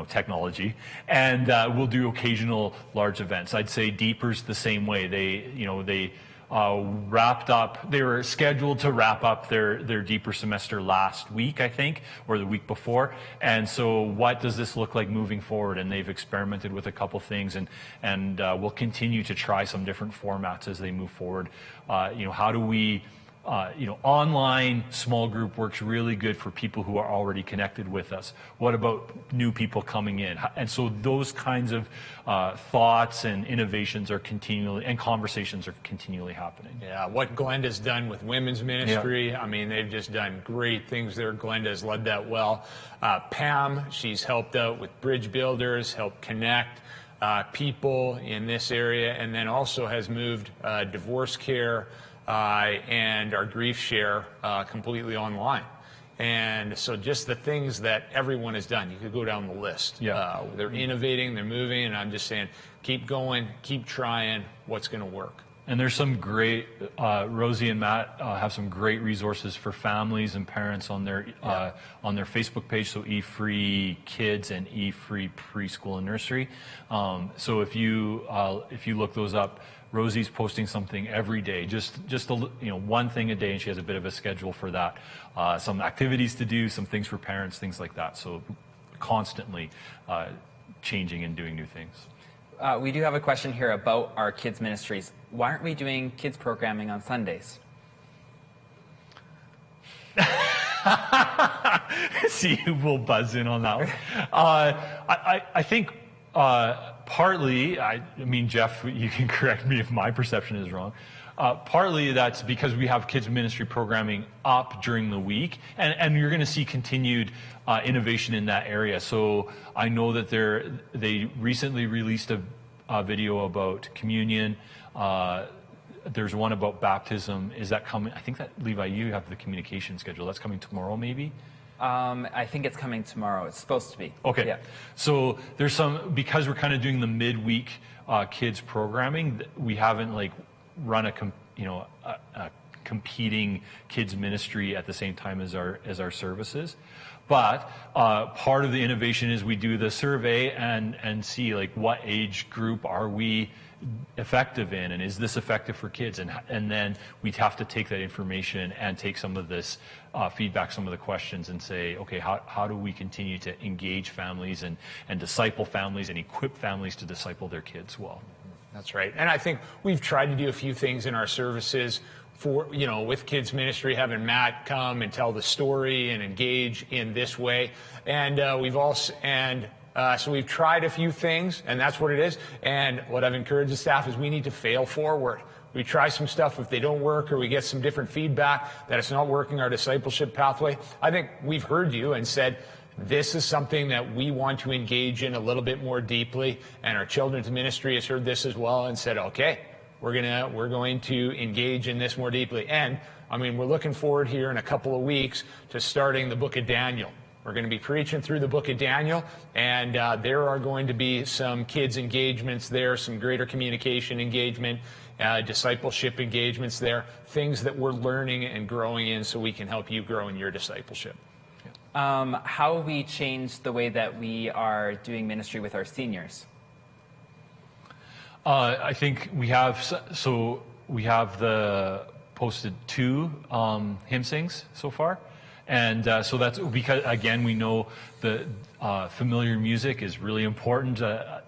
technology, and we'll do occasional large events. I'd say Deeper's the same way. They wrapped up. They were scheduled to wrap up their Deeper semester last week, I think, or the week before. And so, what does this look like moving forward? And they've experimented with a couple things, and we'll continue to try some different formats as they move forward. How do we? Online small group works really good for people who are already connected with us. What about new people coming in? And so those kinds of thoughts and innovations are continually, and conversations are continually happening. Yeah, what Glenda's done with women's ministry, I mean, they've just done great things there. Glenda has led that well. Pam, she's helped out with bridge builders, helped connect people in this area, and then also has moved divorce care, and our grief share completely online. And so just the things that everyone has done, you could go down the list. They're innovating, they're moving, and I'm just saying, keep going, keep trying, what's going to work. And there's some great, Rosie and Matt have some great resources for families and parents on their Facebook page, so E-Free Kids and E-Free Preschool and Nursery. So if you look those up, Rosie's posting something every day, just one thing a day, and she has a bit of a schedule for that. Some activities to do, some things for parents, things like that. So constantly changing and doing new things. We do have a question here about our kids' ministries. Why aren't we doing kids programming on Sundays? See, we'll buzz in on that one. I think partly, I mean, Geoff, you can correct me if my perception is wrong. Partly that's because we have kids ministry programming up during the week, and you're going to see continued innovation in that area. So I know that they recently released a video about communion. There's one about baptism. Is that coming? I think that, Levi, you have the communication schedule. That's coming tomorrow, maybe? I think it's coming tomorrow. It's supposed to be. Okay. Yeah. So there's some, because we're kind of doing the midweek kids programming, we haven't run a competing kids ministry at the same time as our services. But part of the innovation is we do the survey and see what age group are we effective in, and is this effective for kids, and then we'd have to take that information and take some of this feedback, some of the questions, and say, okay, how do we continue to engage families and disciple families and equip families to disciple their kids well? That's right. And I think we've tried to do a few things in our services for, with kids ministry, having Matt come and tell the story and engage in this way. And so we've tried a few things, and that's what it is. And what I've encouraged the staff is we need to fail forward. we try some stuff. If they don't work or we get some different feedback that it's not working our discipleship pathway, I think we've heard you and said, this is something that we want to engage in a little bit more deeply. And our children's ministry has heard this as well and said, okay, we're going to engage in this more deeply. And I mean, we're looking forward here in a couple of weeks to starting the book of Daniel. We're going to be preaching through the book of Daniel, and there are going to be some kids engagements there, some greater communication engagement, discipleship engagements there, things that we're learning and growing in so we can help you grow in your discipleship. How have we changed the way that we are doing ministry with our seniors? I think we have, so we have posted 2 hymn sings so far. And so that's because, again, we know the familiar music is really important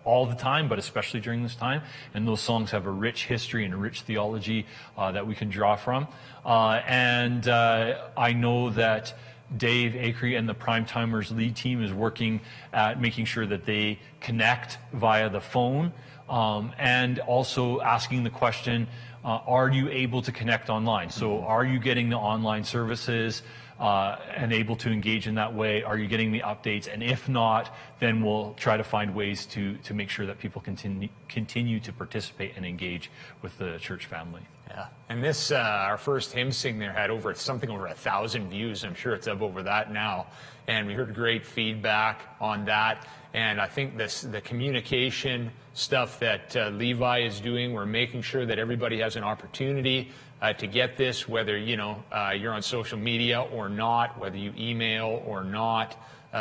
all the time, but especially during this time. And those songs have a rich history and a rich theology that we can draw from. And I know that Dave Acree and the Primetimers lead team is working at making sure that they connect via the phone, and also asking the question, are you able to connect online? So are you getting the online services and able to engage in that way? Are you getting the updates? And if not, then we'll try to find ways to make sure that people continue to participate and engage with the church family. Yeah, and this, our first hymn sing there had something over 1,000 views. I'm sure it's up over that now. And we heard great feedback on that. And I think the communication stuff that Levi is doing, we're making sure that everybody has an opportunity to get this, whether you're on social media or not, whether you email or not,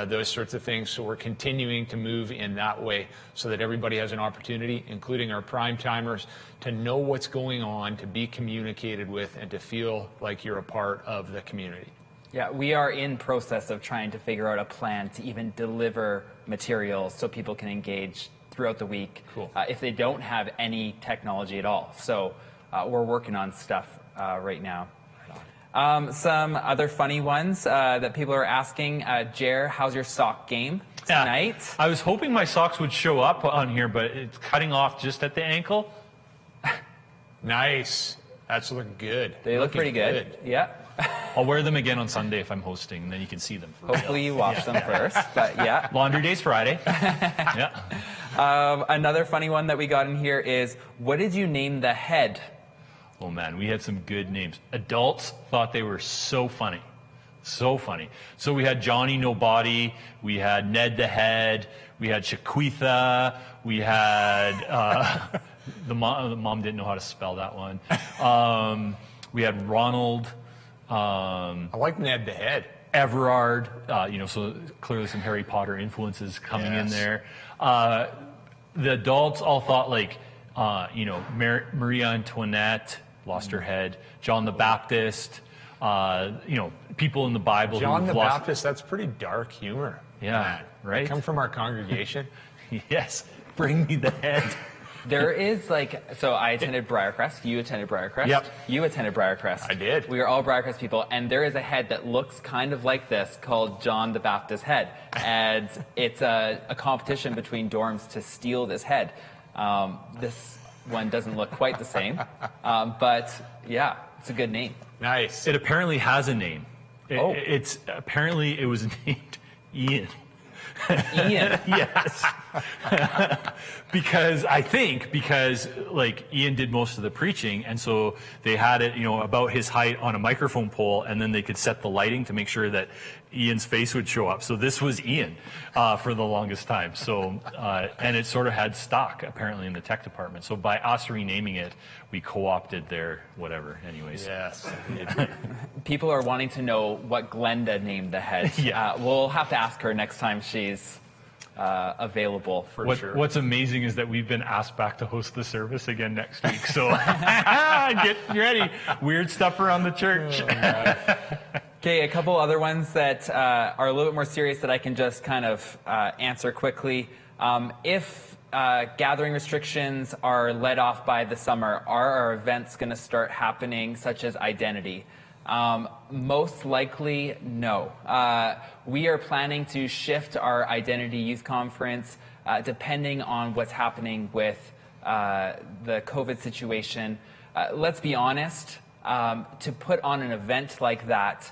those sorts of things. So we're continuing to move in that way so that everybody has an opportunity, including our prime timers, to know what's going on, to be communicated with, and to feel like you're a part of the community. Yeah, we are in process of trying to figure out a plan to even deliver materials so people can engage throughout the week. Cool. If they don't have any technology at all. So we're working on stuff right now. Some other funny ones that people are asking. Jer, how's your sock game tonight? Yeah, I was hoping my socks would show up on here, but it's cutting off just at the ankle. Nice. That's looking good. They look pretty good. Yeah. I'll wear them again on Sunday if I'm hosting, and then you can see them. Hopefully you wash them first, but yeah. Laundry day's Friday. Yeah. Another funny one that we got in here is, what did you name the head? Oh man, we had some good names. Adults thought they were so funny. So funny. So we had Johnny No Body, we had Ned the Head, we had Shaquitha, we had the mom didn't know how to spell that one. We had Ronald. I like Ned the Head. Everard, so clearly some Harry Potter influences coming in there. The adults all thought like, Maria Antoinette lost her head, John the Baptist, people in the Bible. John the Baptist, that's pretty dark humor. Yeah, man. right? Come from our congregation. Yes, bring me the head. There is so I attended Briarcrest, you attended Briarcrest, Yep. You attended Briarcrest. I did. We are all Briarcrest people, and there is a head that looks kind of like this called John the Baptist head. And it's a competition between dorms to steal this head. This one doesn't look quite the same, but yeah, it's a good name. Nice. It apparently has a name. It was named Ian. Ian. Yes. because Ian did most of the preaching, and so they had it, about his height on a microphone pole, and then they could set the lighting to make sure that Ian's face would show up. So this was Ian for the longest time. So and it sort of had stock apparently in the tech department. So by us renaming it, we co-opted their whatever. Anyways. Yes. People are wanting to know what Glenda named the head. Yeah. We'll have to ask her next time she's available for sure. What's amazing is that we've been asked back to host the service again next week. So get ready. Weird stuff around the church. Okay, a couple other ones that are a little bit more serious that I can just kind of answer quickly. If gathering restrictions are let off by the summer, are our events going to start happening, such as Identity? Most likely, no. We are planning to shift our Identity Youth Conference depending on what's happening with the COVID situation. let's be honest, to put on an event like that,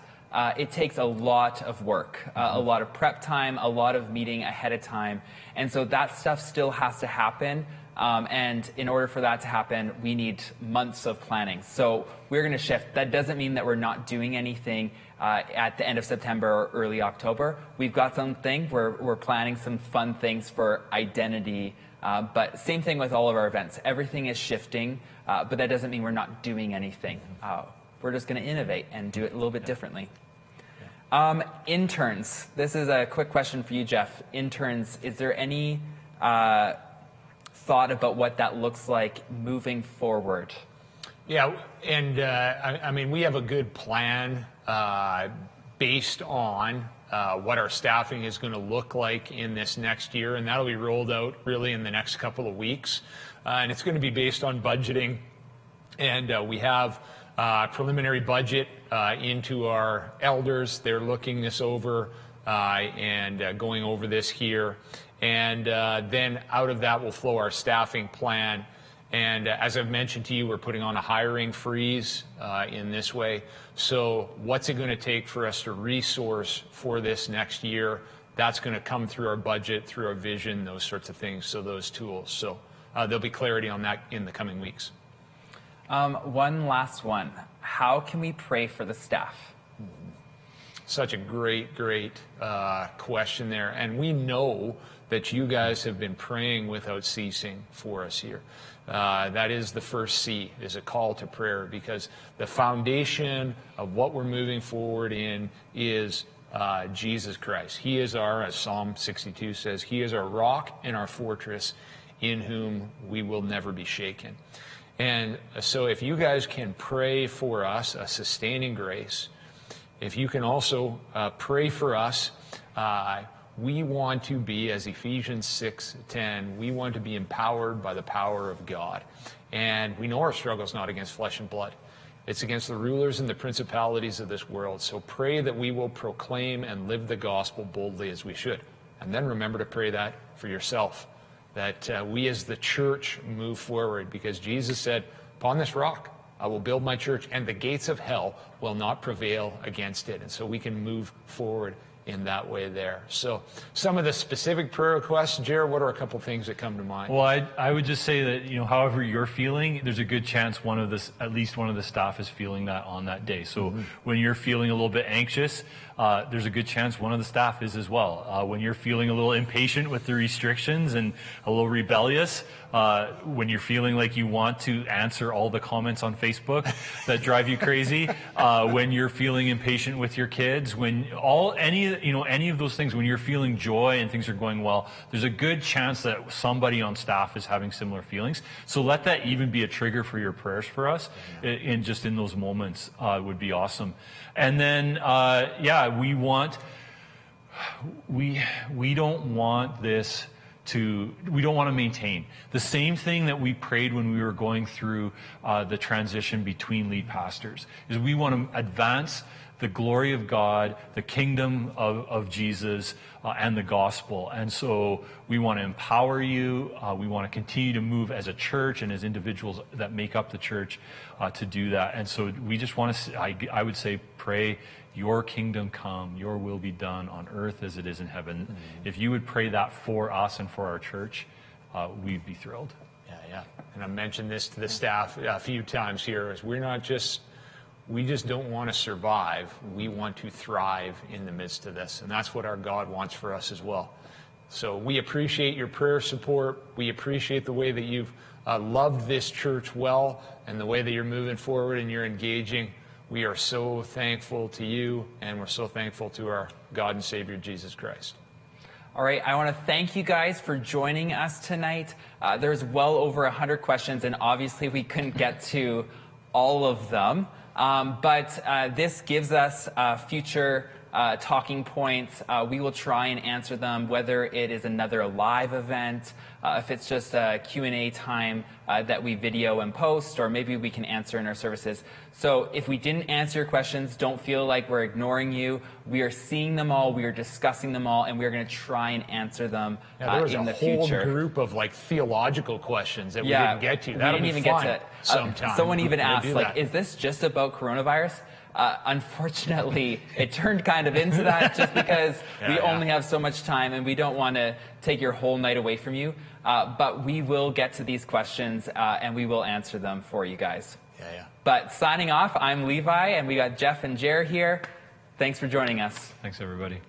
it takes a lot of work, a lot of prep time, a lot of meeting ahead of time. And so that stuff still has to happen. And in order for that to happen, we need months of planning. So we're going to shift. That doesn't mean that we're not doing anything at the end of September or early October. We've got something. We're planning some fun things for identity. But same thing with all of our events. Everything is shifting, but that doesn't mean we're not doing anything. We're just going to innovate and do it a little bit differently. Interns. This is a quick question for you, Geoff. Interns, is there any thought about what that looks like moving forward? Yeah, and I mean, we have a good plan based on what our staffing is going to look like in this next year, and that'll be rolled out really in the next couple of weeks. And it's going to be based on budgeting, and we have preliminary budget into our elders. They're looking this over and going over this here. And then out of that will flow our staffing plan. And as I've mentioned to you, we're putting on a hiring freeze in this way. So what's it going to take for us to resource for this next year? That's going to come through our budget, through our vision, those sorts of things, so those tools. So there'll be clarity on that in the coming weeks. One last one. How can we pray for the staff? Such a great question there. And we know that you guys have been praying without ceasing for us here. That is the first C, is a call to prayer, because the foundation of what we're moving forward in is Jesus Christ. He is our, as Psalm 62 says, He is our rock and our fortress in whom we will never be shaken. And so if you guys can pray for us a sustaining grace, if you can also pray for us, we want to be, as Ephesians 6:10, we want to be empowered by the power of God. And we know our struggle is not against flesh and blood. It's against the rulers and the principalities of this world. So pray that we will proclaim and live the gospel boldly as we should. And then remember to pray that for yourself, that we as the church move forward, because Jesus said, upon this rock I will build my church, and the gates of hell will not prevail against it. And so we can move forward in that way there. So some of the specific prayer requests, Jared, what are a couple things that come to mind? Well, I would just say that, however you're feeling, there's a good chance at least one of the staff is feeling that on that day. So when you're feeling a little bit anxious, there's a good chance one of the staff is as well. When you're feeling a little impatient with the restrictions and a little rebellious, when you're feeling like you want to answer all the comments on Facebook that drive you crazy, when you're feeling impatient with your kids, any of those things, when you're feeling joy and things are going well, there's a good chance that somebody on staff is having similar feelings. So let that even be a trigger for your prayers for us, in those moments would be awesome. And then, we don't want this we don't want to maintain the same thing that we prayed when we were going through the transition between lead pastors, is we want to advance the glory of God, the kingdom of Jesus, and the gospel. And so we want to empower you. We want to continue to move as a church and as individuals that make up the church to do that. And so we just want to, I would say, pray, your kingdom come, your will be done on earth as it is in heaven. Mm-hmm. If you would pray that for us and for our church, we'd be thrilled. Yeah. And I mentioned this to the staff a few times here, is we just don't want to survive. We want to thrive in the midst of this. And that's what our God wants for us as well. So we appreciate your prayer support. We appreciate the way that you've loved this church well, and the way that you're moving forward and you're engaging. We are so thankful to you, and we're so thankful to our God and Savior, Jesus Christ. All right, I want to thank you guys for joining us tonight. There's well over 100 questions, and obviously we couldn't get to all of them. But this gives us future talking points. We will try and answer them, whether it is another live event, if it's just a Q&A time that we video and post, or maybe we can answer in our services. So if we didn't answer your questions, don't feel like we're ignoring you. We are seeing them all, we are discussing them all, and we're going to try and answer them in the future. There was a whole group of like theological questions that we didn't get to. That'll be fun sometime. Someone even asked, like, is this just about coronavirus? Unfortunately, it turned kind of into that just because we only have so much time and we don't want to take your whole night away from you. But we will get to these questions and we will answer them for you guys. But signing off, I'm Levi and we got Geoff and Jer here. Thanks for joining us. Thanks, everybody.